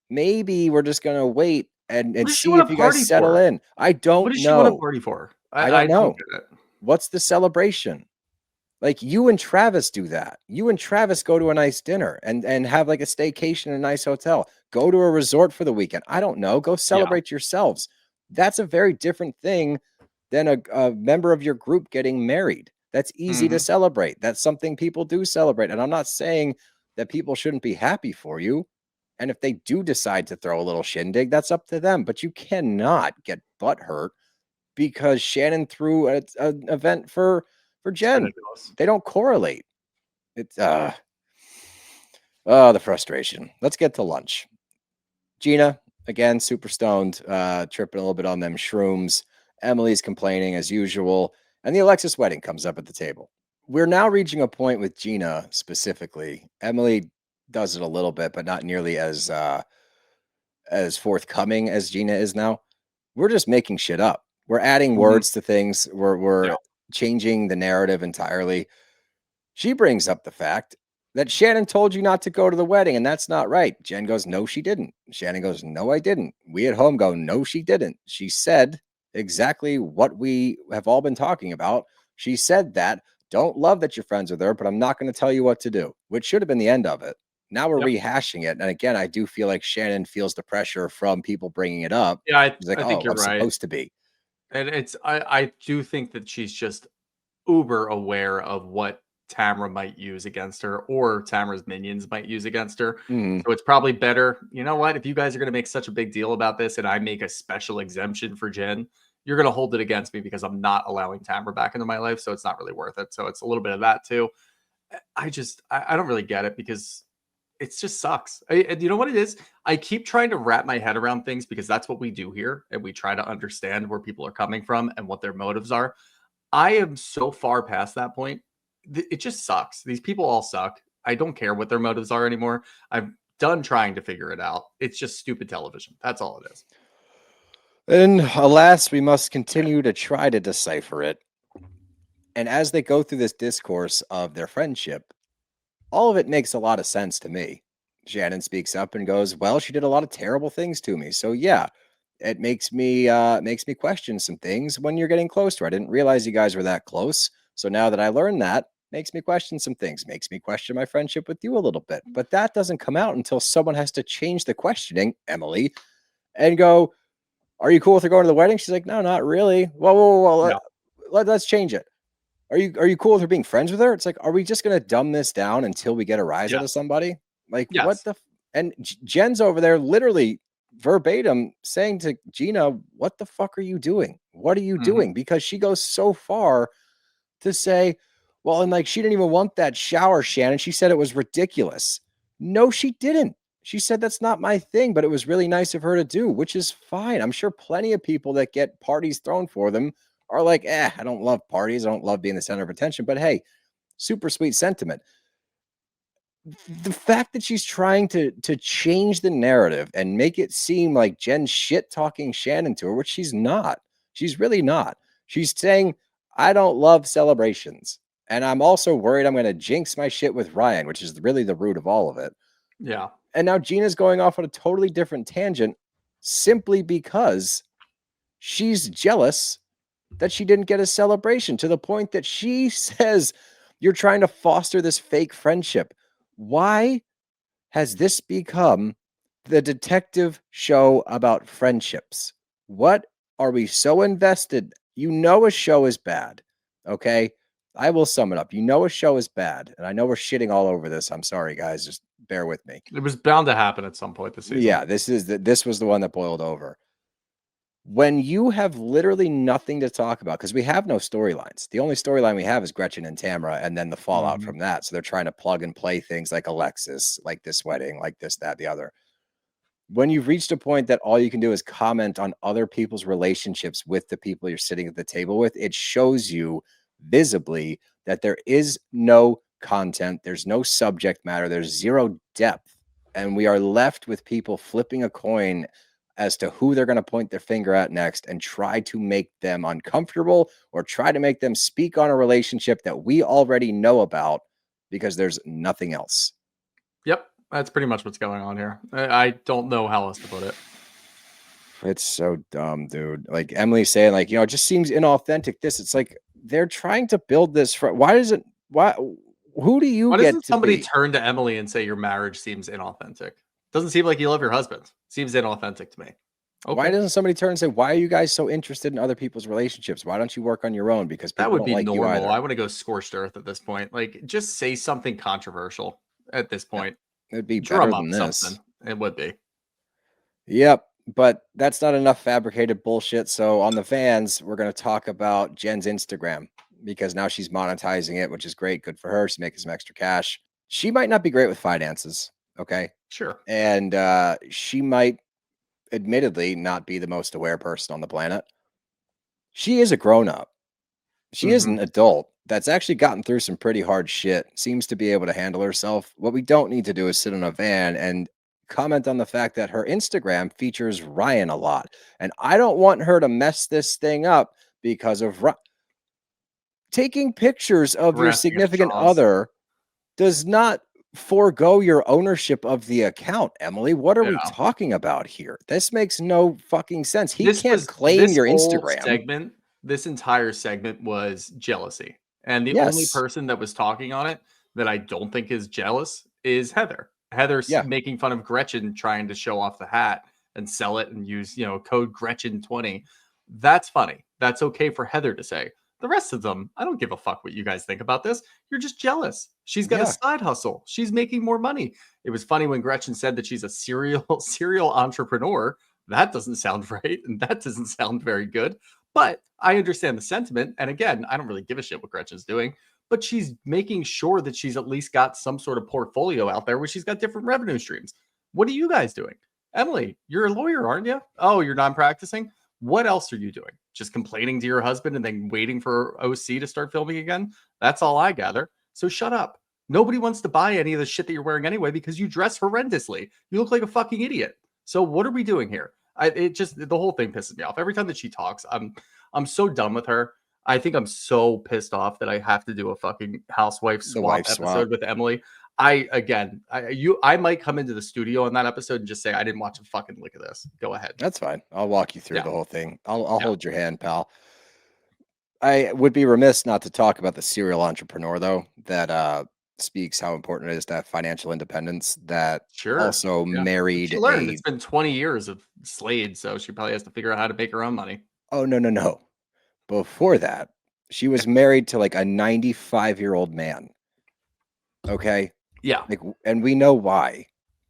Maybe we're just going to wait and see if you guys settle in. I don't know. What does she want a party for? I don't know. What's the celebration? Like, you and Travis do that. You and Travis go to a nice dinner and have like a staycation in a nice hotel. Go to a resort for the weekend. I don't know. Go celebrate yourselves. That's a very different thing than a member of your group getting married. That's easy to celebrate. That's something people do celebrate. And I'm not saying that people shouldn't be happy for you. And if they do decide to throw a little shindig, that's up to them. But you cannot get butthurt because Shannon threw an event for Jen. They don't correlate. It's the frustration. Let's get to lunch. Gina, again, super stoned, tripping a little bit on them shrooms. Emily's complaining as usual. And the Alexis wedding comes up at the table. We're now reaching a point with Gina specifically. Emily does it a little bit, but not nearly as forthcoming as Gina is now. We're just making shit up. We're adding words to things. We're changing the narrative entirely. She brings up the fact that Shannon told you not to go to the wedding, and that's not right. Jen goes, no, she didn't. Shannon goes, no, I didn't. We at home go, no, she didn't. She said exactly what we have all been talking about. She said that, don't love that you're friends with her, but I'm not going to tell you what to do, which should have been the end of it. Now we're rehashing it. And again, I do feel like Shannon feels the pressure from people bringing it up. Yeah, He's like, I think oh, you're I'm right. supposed to be. And I do think that she's just uber aware of what Tamara might use against her or Tamara's minions might use against her. Mhm. So it's probably better, you know what, if you guys are going to make such a big deal about this and I make a special exemption for Jen, you're going to hold it against me because I'm not allowing Tamara back into my life. So it's not really worth it. So it's a little bit of that too. I don't really get it because it just sucks. And you know what it is? I keep trying to wrap my head around things because that's what we do here. And we try to understand where people are coming from and what their motives are. I am so far past that point. It just sucks. These people all suck. I don't care what their motives are anymore. I'm done trying to figure it out. It's just stupid television. That's all it is. And alas, we must continue to try to decipher it. And as they go through this discourse of their friendship, all of it makes a lot of sense to me. Shannon speaks up and goes, well, she did a lot of terrible things to me. So yeah, it makes me question some things when you're getting close to her. I didn't realize you guys were that close. So now that I learned that, makes me question some things, makes me question my friendship with you a little bit. But that doesn't come out until someone has to change the questioning, Emily, and go, are you cool with her going to the wedding? She's like, no, not really. Whoa. Let's change it. Are you cool with her being friends with her? It's like, are we just gonna dumb this down until we get a rise out of somebody? Like, what Yes. the? And Jen's over there, literally verbatim, saying to Gina, "What the fuck are you doing? What are you doing?" Because she goes so far to say, "Well, and like she didn't even want that shower, Shannon. She said it was ridiculous." No, she didn't. She said that's not my thing, but it was really nice of her to do, which is fine. I'm sure plenty of people that get parties thrown for them are like, I don't love parties. I don't love being the center of attention, but hey, super sweet sentiment. The fact that she's trying to change the narrative and make it seem like Jen's shit talking Shannon to her, which she's not. She's really not. She's saying, I don't love celebrations. And I'm also worried I'm going to jinx my shit with Ryan, which is really the root of all of it. Yeah. And now Gina's going off on a totally different tangent simply because she's jealous that she didn't get a celebration, to the point that she says, you're trying to foster this fake friendship. Why has this become the detective show about friendships? What are we so invested? You know, a show is bad. Okay. I will sum it up. You know, a show is bad. And I know we're shitting all over this. I'm sorry, guys. Just bear with me. It was bound to happen at some point this season. Yeah, this was the one that boiled over. When you have literally nothing to talk about, because we have no storylines. The only storyline we have is Gretchen and Tamara, and then the fallout from that. So they're trying to plug and play things like Alexis, like this wedding, like this, that, the other. When you've reached a point that all you can do is comment on other people's relationships with the people you're sitting at the table with, it shows you visibly that there is no content, there's no subject matter, there's zero depth. And we are left with people flipping a coin as to who they're going to point their finger at next and try to make them uncomfortable or try to make them speak on a relationship that we already know about because there's nothing else. Yep. That's pretty much what's going on here. I don't know how else to put it. It's so dumb, dude. Like Emily's saying, like, it just seems inauthentic. It's like they're trying to build this for who do you Why get doesn't to somebody be? turn to Emily and say your marriage seems inauthentic? Doesn't seem like you love your husband. Seems inauthentic to me. Okay. Why doesn't somebody turn and say, why are you guys so interested in other people's relationships? Why don't you work on your own? Because people that would don't be like you normal. either. I want to go scorched earth at this point. Like, just say something controversial at this point. It'd be Drum better up than this. something. It would be. Yep. But that's not enough fabricated bullshit. So on the fans, we're going to talk about Jen's Instagram because now she's monetizing it, which is great. Good for her. She's making some extra cash. She might not be great with finances. Okay. Sure. And she might admittedly not be the most aware person on the planet. She is a grown up. She is an adult that's actually gotten through some pretty hard shit, seems to be able to handle herself. What we don't need to do is sit in a van and comment on the fact that her Instagram features Ryan a lot. And I don't want her to mess this thing up because of taking pictures of your Harassing of significant straws. other does not forego your ownership of the account, Emily. What are we Yeah. talking about here? This makes no fucking sense. He This can't was claim this your whole Instagram. segment, this entire segment was jealousy. And the only Yes. person that was talking on it that I don't think is jealous is Heather. Heather's Yeah. making fun of Gretchen trying to show off the hat and sell it and use, code Gretchen20. That's funny. That's okay for Heather to say. The rest of them, I don't give a fuck what you guys think about this. You're just jealous. She's got a Yeah. side hustle. She's making more money. It was funny when Gretchen said that she's a serial entrepreneur. That doesn't sound right, and that doesn't sound very good. But I understand the sentiment. And again, I don't really give a shit what Gretchen's doing, but she's making sure that she's at least got some sort of portfolio out there where she's got different revenue streams. What are you guys doing? Emily, you're a lawyer, aren't you? Oh, you're non-practicing? What else are you doing? Just complaining to your husband and then waiting for OC to start filming again? That's all I gather. So shut up. Nobody wants to buy any of the shit that you're wearing anyway because you dress horrendously. You look like a fucking idiot. So what are we doing here? The whole thing pisses me off. Every time that she talks, I'm so done with her. I think I'm so pissed off that I have to do a fucking housewife The swap wife episode swap. with Emily. I might come into the studio in that episode and just say I didn't watch a fucking lick of this. Go ahead. That's fine. I'll walk you through Yeah. the whole thing. I'll Yeah. hold your hand, pal. I would be remiss not to talk about the serial entrepreneur, though, that speaks how important it is to have financial independence. That Sure. also Yeah. married She learned. a. It's been 20 years of Slade, so she probably has to figure out how to make her own money. Oh, no. Before that, she was married to like a 95-year-old man. Okay. Yeah. And we know why.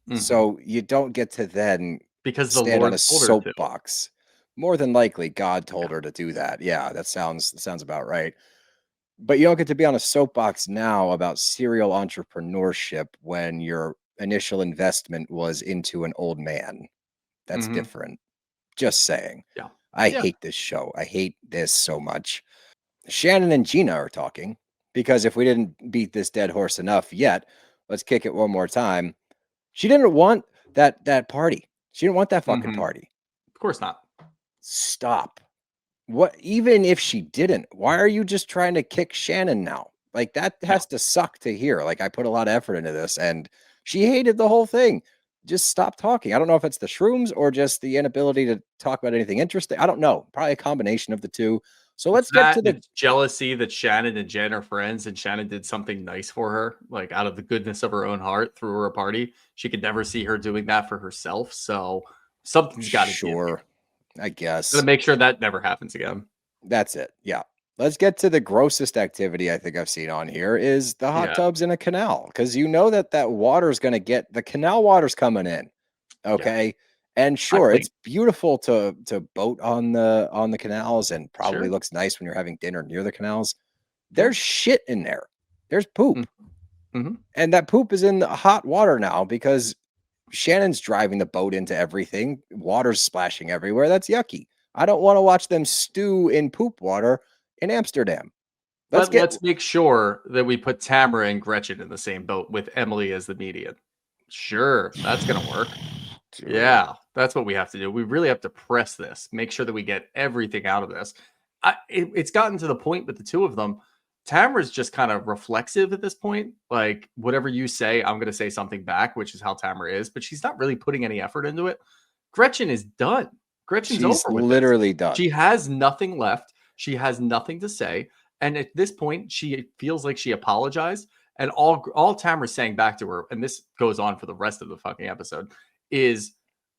Mhm. So you don't get to then Because the stand on Lord a told her to. soapbox. More than likely, God told her to do that. Yeah, that sounds about right. But you don't get to be on a soapbox now about serial entrepreneurship when your initial investment was into an old man. That's Mhm. different. Just saying. Yeah. I Yeah. hate this show. I hate this so much. Shannon and Gina are talking because if we didn't beat this dead horse enough yet, let's kick it one more time. She didn't want that party. She didn't want that fucking Mhm. party. Of course not. Stop. What, even if she didn't, why are you just trying to kick Shannon now? Like that has to suck to hear. Like I put a lot of effort into this and she hated the whole thing. Just stop talking. I don't know if it's the shrooms or just the inability to talk about anything interesting. I don't know. Probably a combination of the two. So let's get to the It's jealousy that Shannon and Jen are friends and Shannon did something nice for her, like out of the goodness of her own heart, threw her a party. She could never see her doing that for herself. So something's got to sure, I guess. to make sure that never happens again. That's it. Yeah. Let's get to the grossest activity I think I've seen on here is the hot Yeah. tubs in a canal. Because you know that water is going to get the canal water's coming in. Okay. And sure, clean. it's beautiful to boat on the canals and probably Sure. looks nice when you're having dinner near the canals. There's shit in there. There's poop. Mhm. And that poop is in the hot water now because Shannon's driving the boat into everything. Water's splashing everywhere. That's yucky. I don't want to watch them stew in poop water in Amsterdam. Let's make sure that we put Tamara and Gretchen in the same boat with Emily as the median. Sure, that's going to work. Dude. Yeah, that's what we have to do. We really have to press this, make sure that we get everything out of this. It's gotten to the point with the two of them. Tamara's just kind of reflexive at this point. Like, whatever you say, I'm going to say something back, which is how Tamara is, but she's not really putting any effort into it. Gretchen is done. Gretchen's She's over with this. literally done. She has nothing left. She has nothing to say. And at this point, she feels like she apologized. And all Tamara's saying back to her, and this goes on for the rest of the fucking episode, is,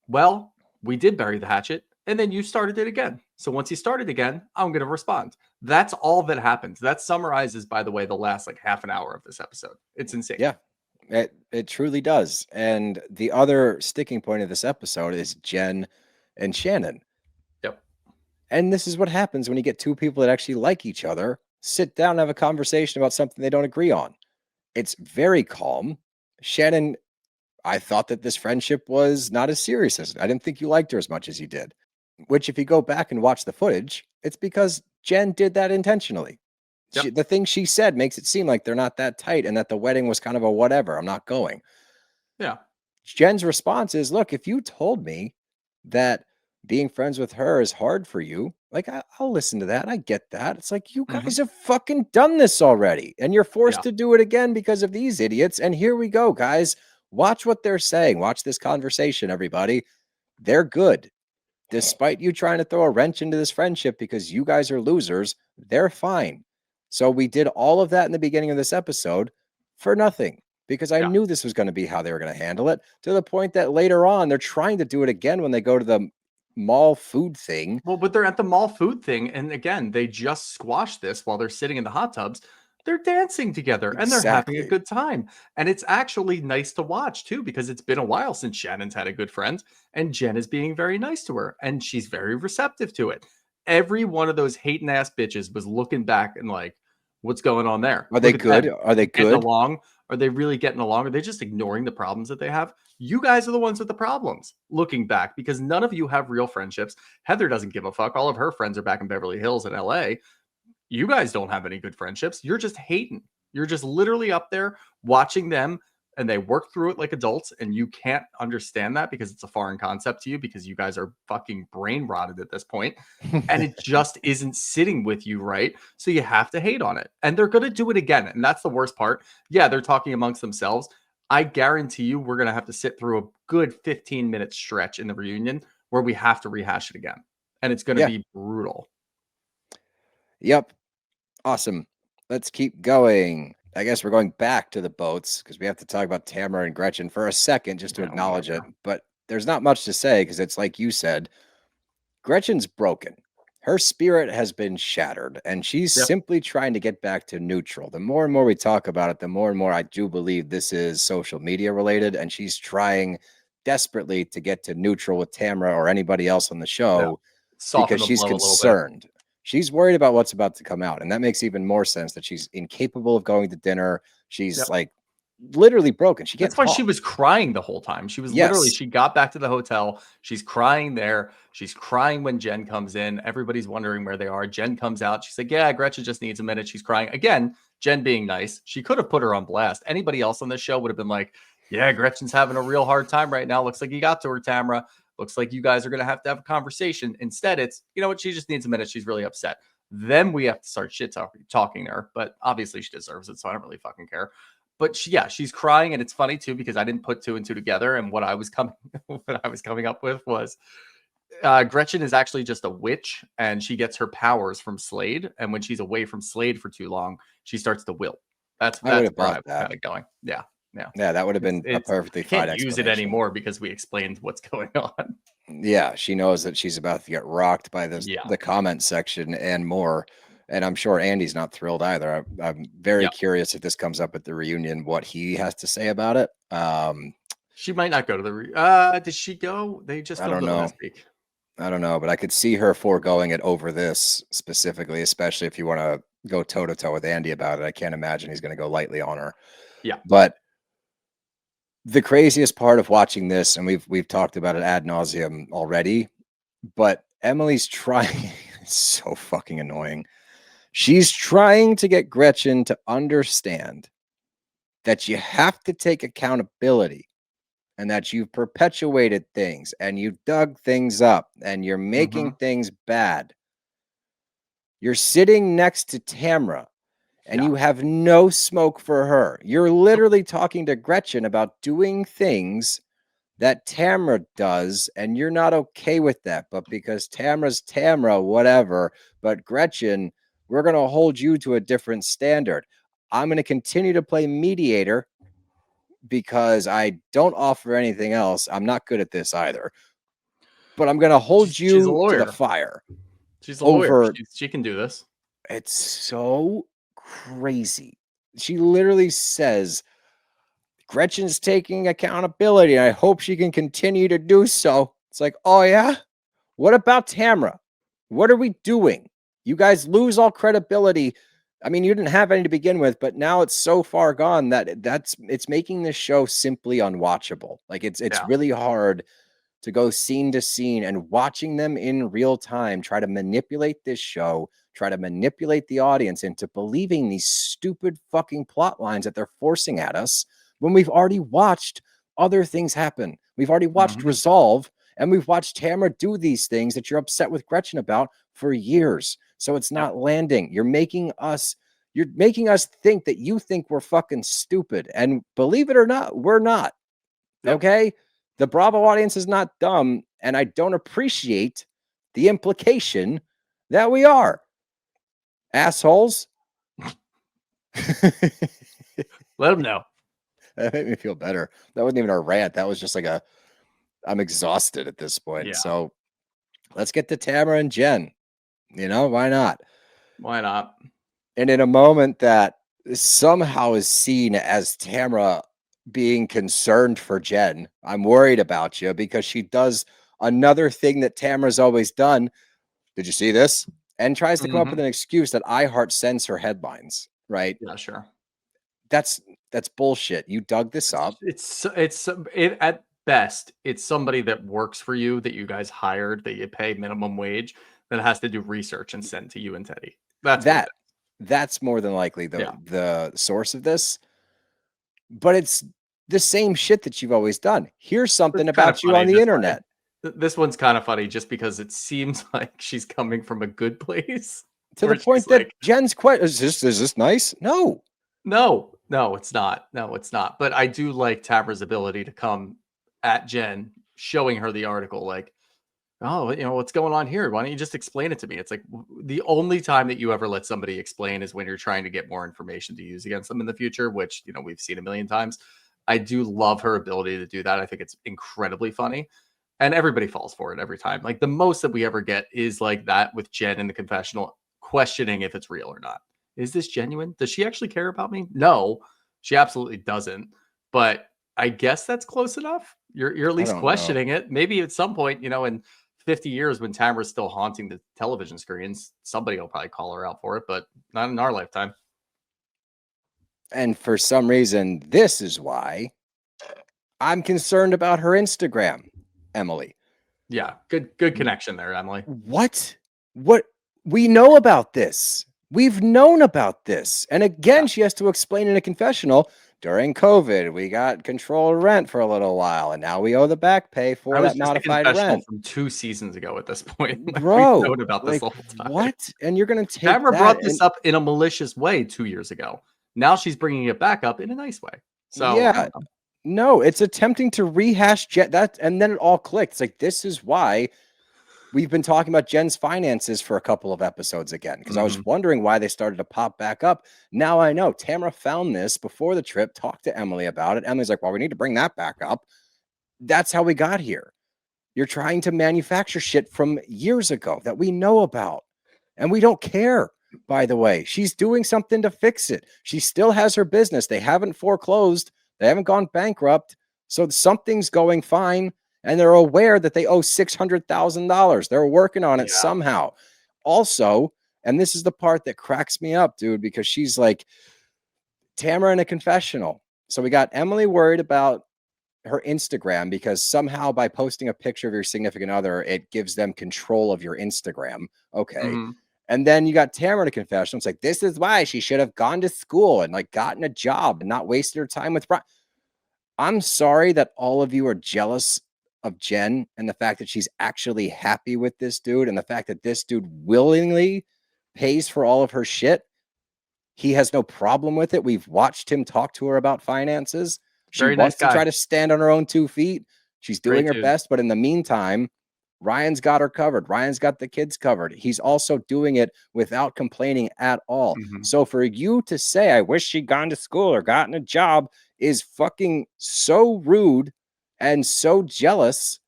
well, we did bury the hatchet, and then you started it again. So once you started again, I'm going to respond. That's all that happens. That summarizes, by the way, the last like half an hour of this episode. It's insane. Yeah, it truly does. And the other sticking point of this episode is Jen and Shannon. Yep. And this is what happens when you get two people that actually like each other, sit down and have a conversation about something they don't agree on. It's very calm. Shannon, I thought that this friendship was not as serious as I didn't think you liked her as much as you did. Which, if you go back and watch the footage, it's because Jen did that intentionally. Yep. The thing she said makes it seem like they're not that tight and that the wedding was kind of a whatever. I'm not going. Yeah. Jen's response is, look, if you told me that being friends with her is hard for you, like I'll listen to that. I get that. It's like, you Mhm. guys have fucking done this already and you're forced Yeah. to do it again because of these idiots. And here we go, guys. Watch what they're saying. Watch this conversation, everybody. They're good. Despite you trying to throw a wrench into this friendship because you guys are losers, they're fine. So we did all of that in the beginning of this episode for nothing because I Yeah. knew this was going to be how they were going to handle it, to the point that later on they're trying to do it again when they go to the mall food thing. Well, but they're at the mall food thing, and again, they just squashed this while they're sitting in the hot tubs. They're dancing together and they're having a Exactly. good time. And it's actually nice to watch too, because it's been a while since Shannon's had a good friend, and Jen is being very nice to her, and she's very receptive to it. Every one of those hating ass bitches was looking back and like, what's going on there? Are they Look at good? them. Are they Getting good? along. Are they really getting along? Are they just ignoring the problems that they have? You guys are the ones with the problems looking back, because none of you have real friendships. Heather doesn't give a fuck. All of her friends are back in Beverly Hills and LA. You guys don't have any good friendships. You're just hating. You're just literally up there watching them, and they work through it like adults, and you can't understand that because it's a foreign concept to you, because you guys are fucking brain rotted at this point, and it just isn't sitting with you right. So you have to hate on it, and they're going to do it again. And that's the worst part. Yeah, they're talking amongst themselves. I guarantee you we're going to have to sit through a good 15-minute stretch in the reunion where we have to rehash it again, and it's going to Yeah. be brutal. Yep. Awesome. Let's keep going. I guess we're going back to the boats because we have to talk about Tamara and Gretchen for a second just to Yeah, acknowledge it. whatever. But there's not much to say because it's like you said, Gretchen's broken. Her spirit has been shattered and she's Yep. simply trying to get back to neutral. The more and more we talk about it, the more and more I do believe this is social media related, and she's trying desperately to get to neutral with Tamara or anybody else on the show Soften because the she's blow a little bit. concerned. She's worried about what's about to come out. And that makes even more sense that she's incapable of going to dinner. She's Yep. like literally broken. She can't That's why talk. she was crying the whole time. She was literally, Yes. she got back to the hotel. She's crying there. She's crying when Jen comes in. Everybody's wondering where they are. Jen comes out. She's like, yeah, Gretchen just needs a minute. She's crying. Again, Jen being nice. She could have put her on blast. Anybody else on this show would have been like, yeah, Gretchen's having a real hard time right now. Looks like you got to her, Tamara. Looks like you guys are going to have a conversation. Instead, it's, you know what? She just needs a minute. She's really upset. Then we have to start shit talking to her. But obviously she deserves it, so I don't really fucking care. But she's crying, and it's funny too because I didn't put two and two together, and what I was coming up with was Gretchen is actually just a witch, and she gets her powers from Slade, and when she's away from Slade for too long, she starts to wilt. That's I would where have I bought was that. kind of going. Yeah. Yeah, that would have been a It's perfectly I can't fine use it explanation. anymore because we explained what's going on. Yeah, she knows that she's about to get rocked by Yeah. the comment section and more. And I'm sure Andy's not thrilled either. I'm very Yep. curious if this comes up at the reunion, what he has to say about it. She might not go to the did she go? They just I filmed don't it know. last week. I don't know, but I could see her foregoing it over this specifically, especially if you want to go toe to toe with Andy about it. I can't imagine he's going to go lightly on her. Yeah. But the craziest part of watching this, and we've talked about it ad nauseum already, but Emily's trying. It's so fucking annoying. She's trying to get Gretchen to understand that you have to take accountability and that you've perpetuated things and you've dug things up and you're making things bad. You're sitting next to Tamra and Yeah. you have no smoke for her. You're literally talking to Gretchen about doing things that Tamra does, and you're not okay with that. But because Tamra's Tamra, whatever. But Gretchen, we're going to hold you to a different standard. I'm going to continue to play mediator because I don't offer anything else. I'm not good at this either. But I'm going to hold She's a you to the lawyer. fire. She's a lawyer. Over. She can do this. It's so crazy. She literally says, Gretchen's taking accountability, and I hope she can continue to do so. It's like, oh yeah? What about Tamra? What are we doing? You guys lose all credibility. I mean, you didn't have any to begin with, but now it's so far gone that it's making this show simply unwatchable. Like it's Yeah. really hard to go scene to scene and watching them in real time try to manipulate this show, try to manipulate the audience into believing these stupid fucking plot lines that they're forcing at us when we've already watched other things happen. We've already watched Resolve, and we've watched Tamara do these things that you're upset with Gretchen about for years. So it's not landing. You're making us think that you think we're fucking stupid. And believe it or not, we're not. Okay? The Bravo audience is not dumb, and I don't appreciate the implication that we are. Assholes. Let them know. That made me feel better. That wasn't even a rant. That was just like I'm exhausted at this point. Yeah. So let's get to Tamara and Jen. You know, why not? Why not? And in a moment that somehow is seen as Tamara being concerned for Jen, I'm worried about you because she does another thing that Tamara's always done. Did you see this? And tries to come up with an excuse that iHeart sends her headlines, right? Yeah, sure. That's bullshit. You dug this up. It's at best, it's somebody that works for you that you guys hired, that you pay minimum wage, that has to do research and send to you and Teddy. That's more than likely the source of this. But it's the same shit that you've always done. Here's something about you on the internet. This one's kind of funny just because it seems like she's coming from a good place. To the point that Jen's question is this nice? No, it's not. No, it's not. But I do like Tamara's ability to come at Jen, showing her the article, like, oh, what's going on here? Why don't you just explain it to me? It's like the only time that you ever let somebody explain is when you're trying to get more information to use against them in the future, which, we've seen a million times. I do love her ability to do that. I think it's incredibly funny. And everybody falls for it every time. Like the most that we ever get is like that with Jen in the confessional, questioning if it's real or not. Is this genuine? Does she actually care about me? No, she absolutely doesn't. But I guess that's close enough. You're at least questioning it. Maybe at some point, in 50 years when Tamara's still haunting the television screens, somebody will probably call her out for it, but not in our lifetime. And for some reason, this is why I'm concerned about her Instagram, Emily. Yeah, good connection there, Emily. What we know about this? We've known about this. And again, she has to explain in a confessional, during COVID, we got control of rent for a little while, and now we owe the back pay for that modified rent. From 2 seasons ago at this point. Bro, we've known about this the whole time. What? And you're going to take Tamara brought this up in a malicious way 2 years ago. Now she's bringing it back up in a nice way. So yeah, no, it's attempting to rehash that, and then it all clicked. It's like, this is why we've been talking about Jen's finances for a couple of episodes again, because I was wondering why they started to pop back up. Now I know. Tamara found this before the trip, talked to Emily about it. Emily's like, well, we need to bring that back up. That's how we got here. You're trying to manufacture shit from years ago that we know about, and we don't care. By the way, she's doing something to fix it. She still has her business. They haven't foreclosed. They haven't gone bankrupt. So something's going fine. And they're aware that they owe $600,000. They're working on it somehow. Also, and this is the part that cracks me up, dude, because she's like, Tamara in a confessional. So we got Emily worried about her Instagram because somehow by posting a picture of your significant other, it gives them control of your Instagram. Okay. And then you got Tamara in a confessional. It's like, this is why she should have gone to school and like gotten a job and not wasted her time with Brian. I'm sorry that all of you are jealous of Jen and the fact that she's actually happy with this dude and the fact that this dude willingly pays for all of her shit. He has no problem with it. We've watched him talk to her about finances. She wants to try to stand on her own 2 feet. She's doing her best, but in the meantime, Ryan's got her covered. Ryan's got the kids covered. He's also doing it without complaining at all. So for you to say, I wish she'd gone to school or gotten a job is fucking so rude and so jealous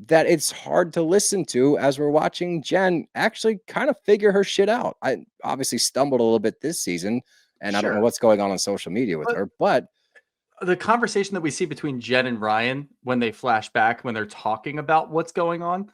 that it's hard to listen to as we're watching Jen actually kind of figure her shit out. I obviously stumbled a little bit this season, and I don't know what's going on social media with her, but the conversation that we see between Jen and Ryan when they flash back, when they're talking about what's going on,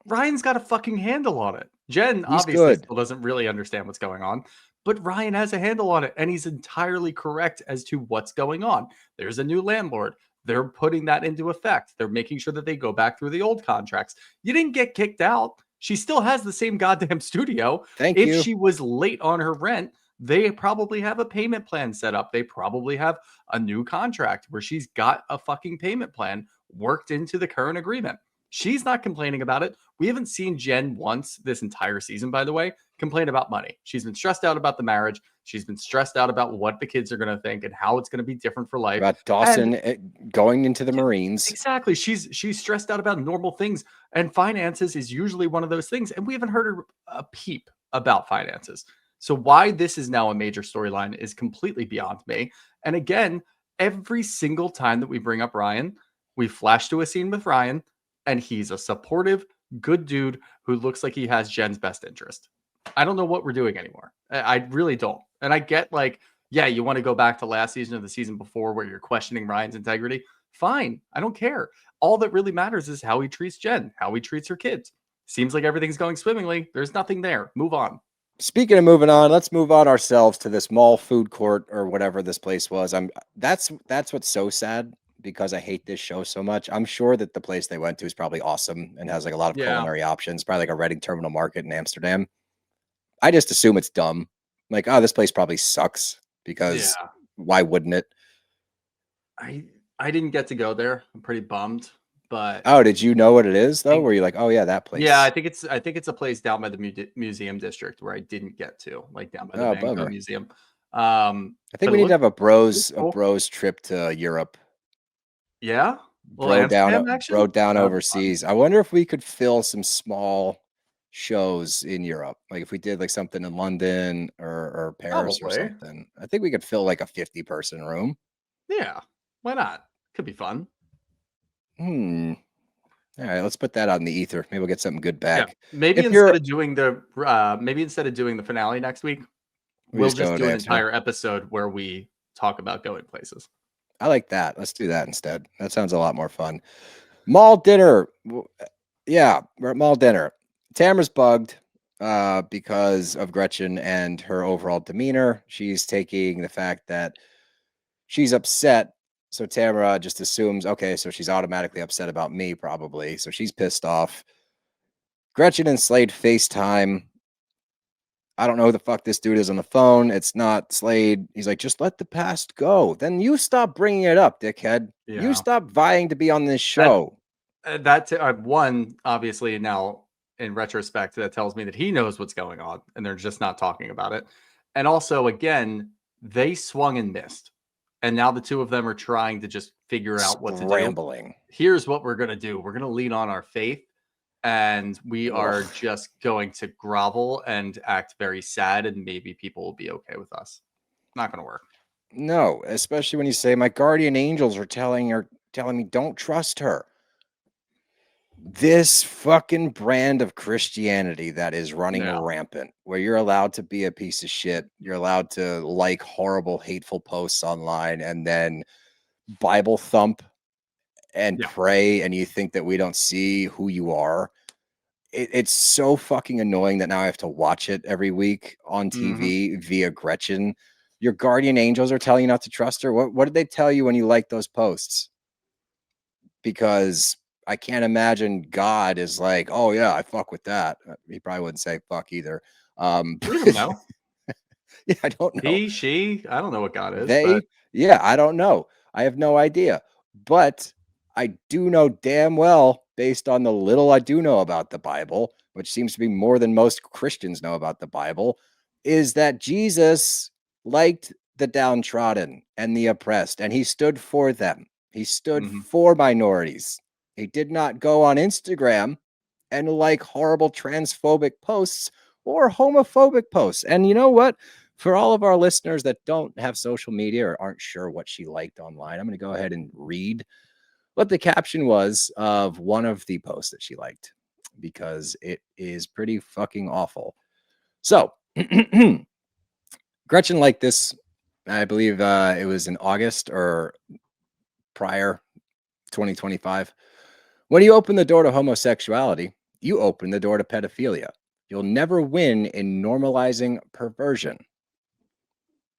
Ryan's got a fucking handle on it. Jen obviously still doesn't really understand what's going on, but Ryan has a handle on it, and he's entirely correct as to what's going on. There's a new landlord. they're putting that into effect. They're making sure that they go back through the old contracts. You didn't get kicked out. She still has the same goddamn studio. Thank If you. she was late on her rent, they probably have a payment plan set up. They probably have a new contract where she's got a fucking payment plan worked into the current agreement. She's not complaining about it. We haven't seen Jen once this entire season, by the way, complain about money. She's been stressed out about the marriage. She's been stressed out about what the kids are going to think and how it's going to be different for life. About Dawson going into the Marines. Exactly. She's stressed out about normal things, and finances is usually one of those things. And we haven't heard her a peep about finances. So why this is now a major storyline is completely beyond me. And again, every single time that we bring up Ryan, we flash to a scene with Ryan, and he's a supportive, good dude who looks like he has Jen's best interest. I don't know what we're doing anymore. I really don't. And I get like, yeah, you want to go back to last season or the season before where you're questioning Ryan's integrity. Fine. I don't care. All that really matters is how he treats Jen, how he treats her kids. Seems like everything's going swimmingly. There's nothing there. Move on. Speaking of moving on, let's move on ourselves to this mall food court or whatever this place was. That's what's so sad because I hate this show so much. I'm sure that the place they went to is probably awesome and has like a lot of culinary options, probably like a Reading Terminal Market in Amsterdam. I just assume it's dumb. Like, oh, this place probably sucks because why wouldn't it? I didn't get to go there. I'm pretty bummed. But oh, did you know what it is though? Were you like, oh yeah, that place? Yeah, I think it's a place down by the museum district where I didn't get to, like down by the Van Gogh Museum. I think we need to have a bros trip to Europe. Yeah, bro down overseas. I wonder if we could fill some small shows in Europe, like if we did like something in London or Paris or something. I think we could fill like a 50-person room. Yeah, why not? Could be fun. All right, let's put that out in the ether. Maybe we'll get something good back. Yeah. Maybe instead of doing the finale next week, we'll just do an entire episode where we talk about going places. I like that. Let's do that instead. That sounds a lot more fun. Mall dinner. Yeah, we're at mall dinner. Tamara's bugged because of Gretchen and her overall demeanor. She's taking the fact that she's upset. So Tamara just assumes, okay, so she's automatically upset about me, probably. So she's pissed off. Gretchen and Slade FaceTime. I don't know who the fuck this dude is on the phone. It's not Slade. He's like, just let the past go. Then you stop bringing it up, dickhead. Yeah. You stop vying to be on this show. One, obviously, now in retrospect, that tells me that he knows what's going on and they're just not talking about it. And also, again, they swung and missed. And now the two of them are trying to just figure out what to do. Here's what we're going to do. We're going to lean on our faith, and we are just going to grovel and act very sad, and maybe people will be okay with us. Not going to work. No, especially when you say my guardian angels are telling me don't trust her. This fucking brand of Christianity that is running rampant, where you're allowed to be a piece of shit, you're allowed to like horrible, hateful posts online, and then Bible thump and pray, and you think that we don't see who you are. It's so fucking annoying that now I have to watch it every week on TV via Gretchen. Your guardian angels are telling you not to trust her. What did they tell you when you liked those posts? Because I can't imagine God is like, oh yeah, I fuck with that. He probably wouldn't say fuck either. We don't know. Yeah, I don't know. He, she, I don't know what God is. I don't know. I have no idea. But I do know damn well, based on the little I do know about the Bible, which seems to be more than most Christians know about the Bible, is that Jesus liked the downtrodden and the oppressed, and he stood for them. He stood for minorities. He did not go on Instagram and like horrible transphobic posts or homophobic posts. And you know what? For all of our listeners that don't have social media or aren't sure what she liked online, I'm going to go ahead and read what the caption was of one of the posts that she liked, because it is pretty fucking awful. So Gretchen liked this. I believe it was in August or prior 2025. When you open the door to homosexuality, you open the door to pedophilia. You'll never win in normalizing perversion.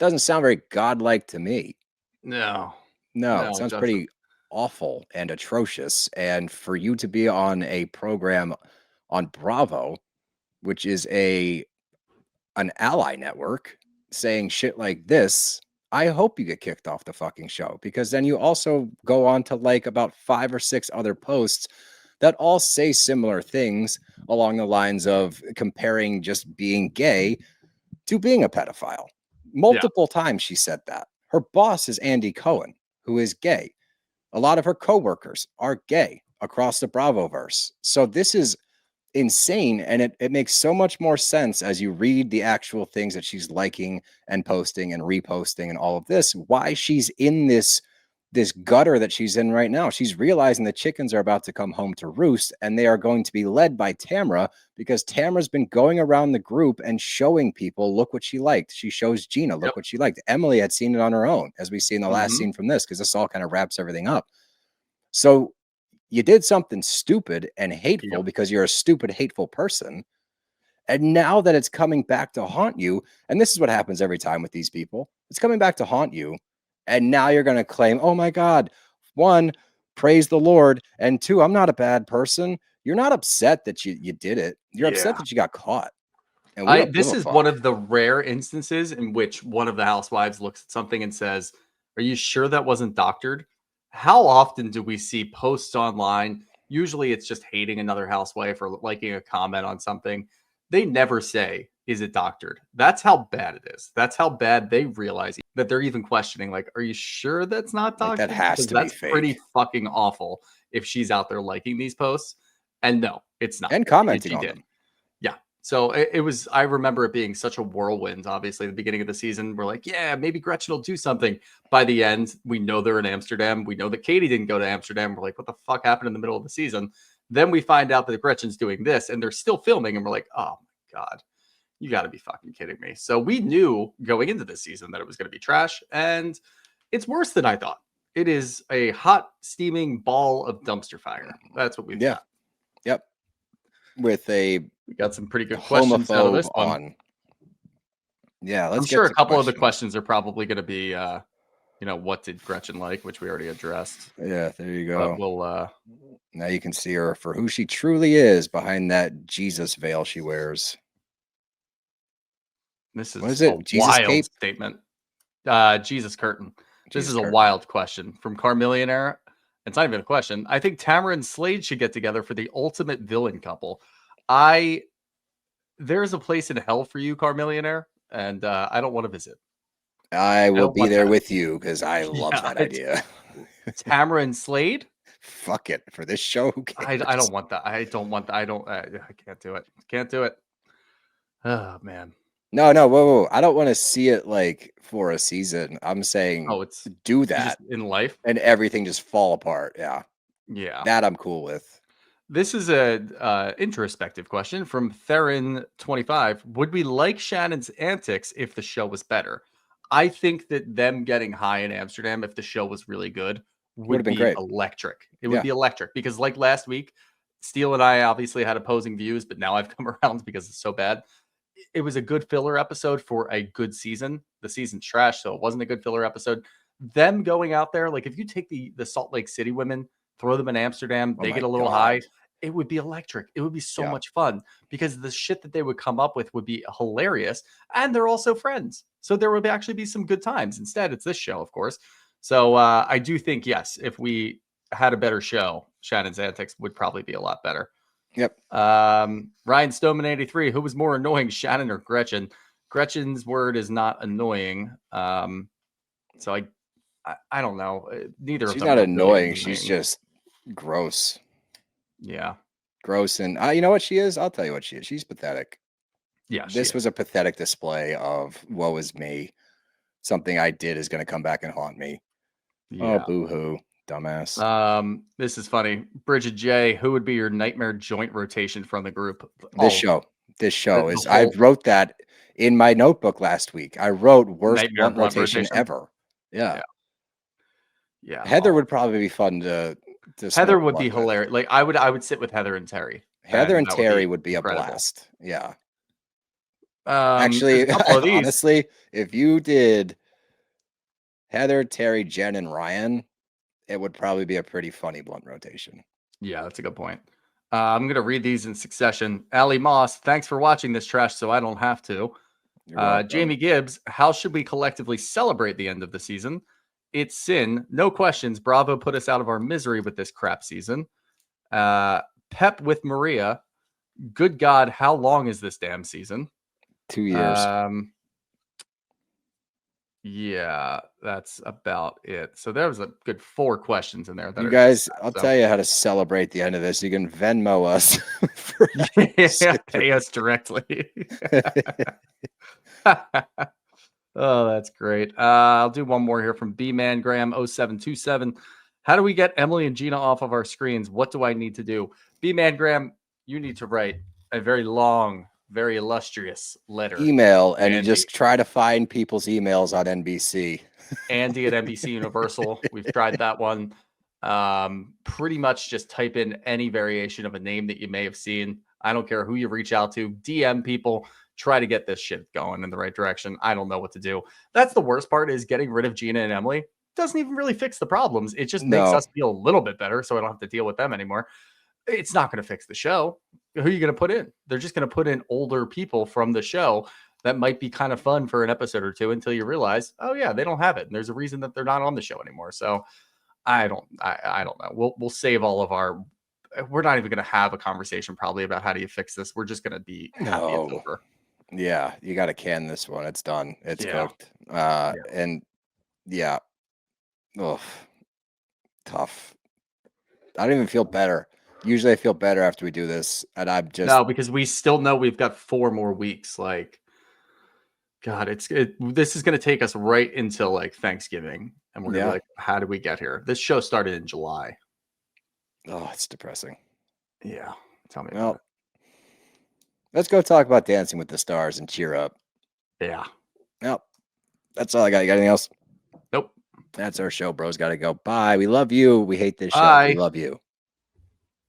Doesn't sound very godlike to me. No, it sounds pretty awful and atrocious. And for you to be on a program on Bravo, which is an ally network, saying shit like this, I hope you get kicked off the fucking show, because then you also go on to like about 5 or 6 other posts that all say similar things along the lines of comparing just being gay to being a pedophile. Multiple times she said that. Her boss is Andy Cohen, who is gay. A lot of her coworkers are gay across the Bravoverse. So this is insane, and it makes so much more sense as you read the actual things that she's liking and posting and reposting and all of this, why she's in this gutter that she's in right now. She's realizing the chickens are about to come home to roost, and they are going to be led by Tamra, because Tamra's been going around the group and showing people, look what she liked. She shows Gina, look what she liked. Emily had seen it on her own, as we see in the last scene from this, because this all kind of wraps everything up. So you did something stupid and hateful because you're a stupid, hateful person. And now that it's coming back to haunt you, and this is what happens every time with these people, it's coming back to haunt you. And now you're going to claim, oh my God, 1, praise the Lord. And 2, I'm not a bad person. You're not upset that you did it. You're upset that you got caught. And we don't this give a is fuck. one of the rare instances in which one of the housewives looks at something and says, are you sure that wasn't doctored? How often do we see posts online? Usually it's just hating another housewife or liking a comment on something. They never say, is it doctored? That's how bad it is. That's how bad they realize that they're even questioning, like, are you sure that's not doctored? Like, that has to be fake. Pretty fucking awful if she's out there liking these posts. And no, it's not. And commenting on them. Yeah. So it was, I remember it being such a whirlwind. Obviously, at the beginning of the season, we're like, yeah, maybe Gretchen will do something. By the end, we know they're in Amsterdam. We know that Katie didn't go to Amsterdam. We're like, what the fuck happened in the middle of the season? Then we find out that Gretchen's doing this and they're still filming. And we're like, oh my God, you got to be fucking kidding me. So we knew going into this season that it was going to be trash. And it's worse than I thought. It is a hot, steaming ball of dumpster fire. That's what we've got. Yep. With we got some pretty good questions out of this one. Yeah, I'm sure a couple of the questions are probably going to be, what did Gretchen like, which we already addressed. Yeah, there you go. But we'll now you can see her for who she truly is behind that Jesus veil she wears. This is what is it? A Jesus wild cape? Statement. Jesus curtain. Jesus this is curtain. A wild question from Carmillionaire. It's not even a question. I think Tamara and Slade should get together for the ultimate villain couple. There's a place in hell for you, Carmillionaire, and I don't want to visit. I will be there with you because I love that idea. Tamara and Slade? Fuck it. For this show, who cares? I don't want that. I can't do it. Can't do it. Oh, man. No, whoa. I don't want to see it like for a season. I'm saying do that in life and everything just fall apart. Yeah. That I'm cool with. This is a introspective question from Theron25. Would we like Shannon's antics if the show was better? I think that them getting high in Amsterdam, if the show was really good, would be great. Electric. It would be electric because, like last week, Steele and I obviously had opposing views, but now I've come around because it's so bad. It was a good filler episode for a good season. The season's trash, so it wasn't a good filler episode. Them going out there, like if you take the Salt Lake City women, throw them in Amsterdam, they get a little high, it would be electric. It would be so much fun because the shit that they would come up with would be hilarious. And they're also friends. So there would actually be some good times. Instead, it's this show, of course. So I do think, yes, if we had a better show, Shannon's antics would probably be a lot better. Yep. Ryan Stoneman 83, who was more annoying, Shannon or Gretchen? Gretchen's word is not annoying. So I don't know. Neither of them. She's not annoying. She's just gross. Yeah. Gross. And you know what she is? I'll tell you what she is. She's pathetic. Yeah. This was a pathetic display of woe is me. Something I did is going to come back and haunt me. Yeah. Oh, boo-hoo. Dumbass. This is funny. Bridget J, who would be your nightmare joint rotation from the group? This show is, I wrote that in my notebook last week. I wrote worst blunt rotation ever. Yeah. Heather would probably be fun to Heather would be hilarious. Like I would sit with Heather and Terry. Heather and Terry would be incredible. A blast. Yeah. Actually, honestly, if you did Heather, Terry, Jen, and Ryan it would probably be a pretty funny blunt rotation. Yeah, that's a good point. I'm going to read these in succession. Allie Moss, thanks for watching this trash so I don't have to. Jamie Gibbs, how should we collectively celebrate the end of the season? It's sin. No questions. Bravo put us out of our misery with this crap season. Pep with Maria. Good God, how long is this damn season? 2 years. Yeah, that's about it. So there was a good 4 questions in there. That You are guys, just, I'll tell you how to celebrate the end of this. You can Venmo us. Pay us directly. Oh, that's great. I'll do one more here from B-Man Graham 0727. How do we get Emily and Gina off of our screens? What do I need to do? B-Man Graham, you need to write a very long, very illustrious letter. Email, and you just try to find people's emails on NBC. Andy at NBC Universal. We've tried that one. Pretty much just type in any variation of a name that you may have seen. I don't care who you reach out to. DM people. Try to get this shit going in the right direction. I don't know what to do. That's the worst part, is getting rid of Gina and Emily doesn't even really fix the problems. It just makes us feel a little bit better, so I don't have to deal with them anymore. It's not going to fix the show. Who are you going to put in? They're just going to put in older people from the show that might be kind of fun for an episode or two until you realize, oh yeah, they don't have it. And there's a reason that they're not on the show anymore. So I don't know. We'll save all of our, we're not even going to have a conversation probably about how do you fix this. We're just going to be happy it's over. Yeah. You got to can this one. It's done. It's cooked. And yeah. Oh, tough. I don't even feel better. Usually I feel better after we do this. And I'm just. No, because we still know we've got 4 more weeks. Like, God, this is going to take us right until like Thanksgiving. And we're going to be like, how did we get here? This show started in July. Oh, it's depressing. Yeah. Tell me about it. Let's go talk about Dancing with the Stars and cheer up. Yeah. Nope. That's all I got. You got anything else? Nope. That's our show, bros. Got to go. Bye. We love you. We hate this show. We love you.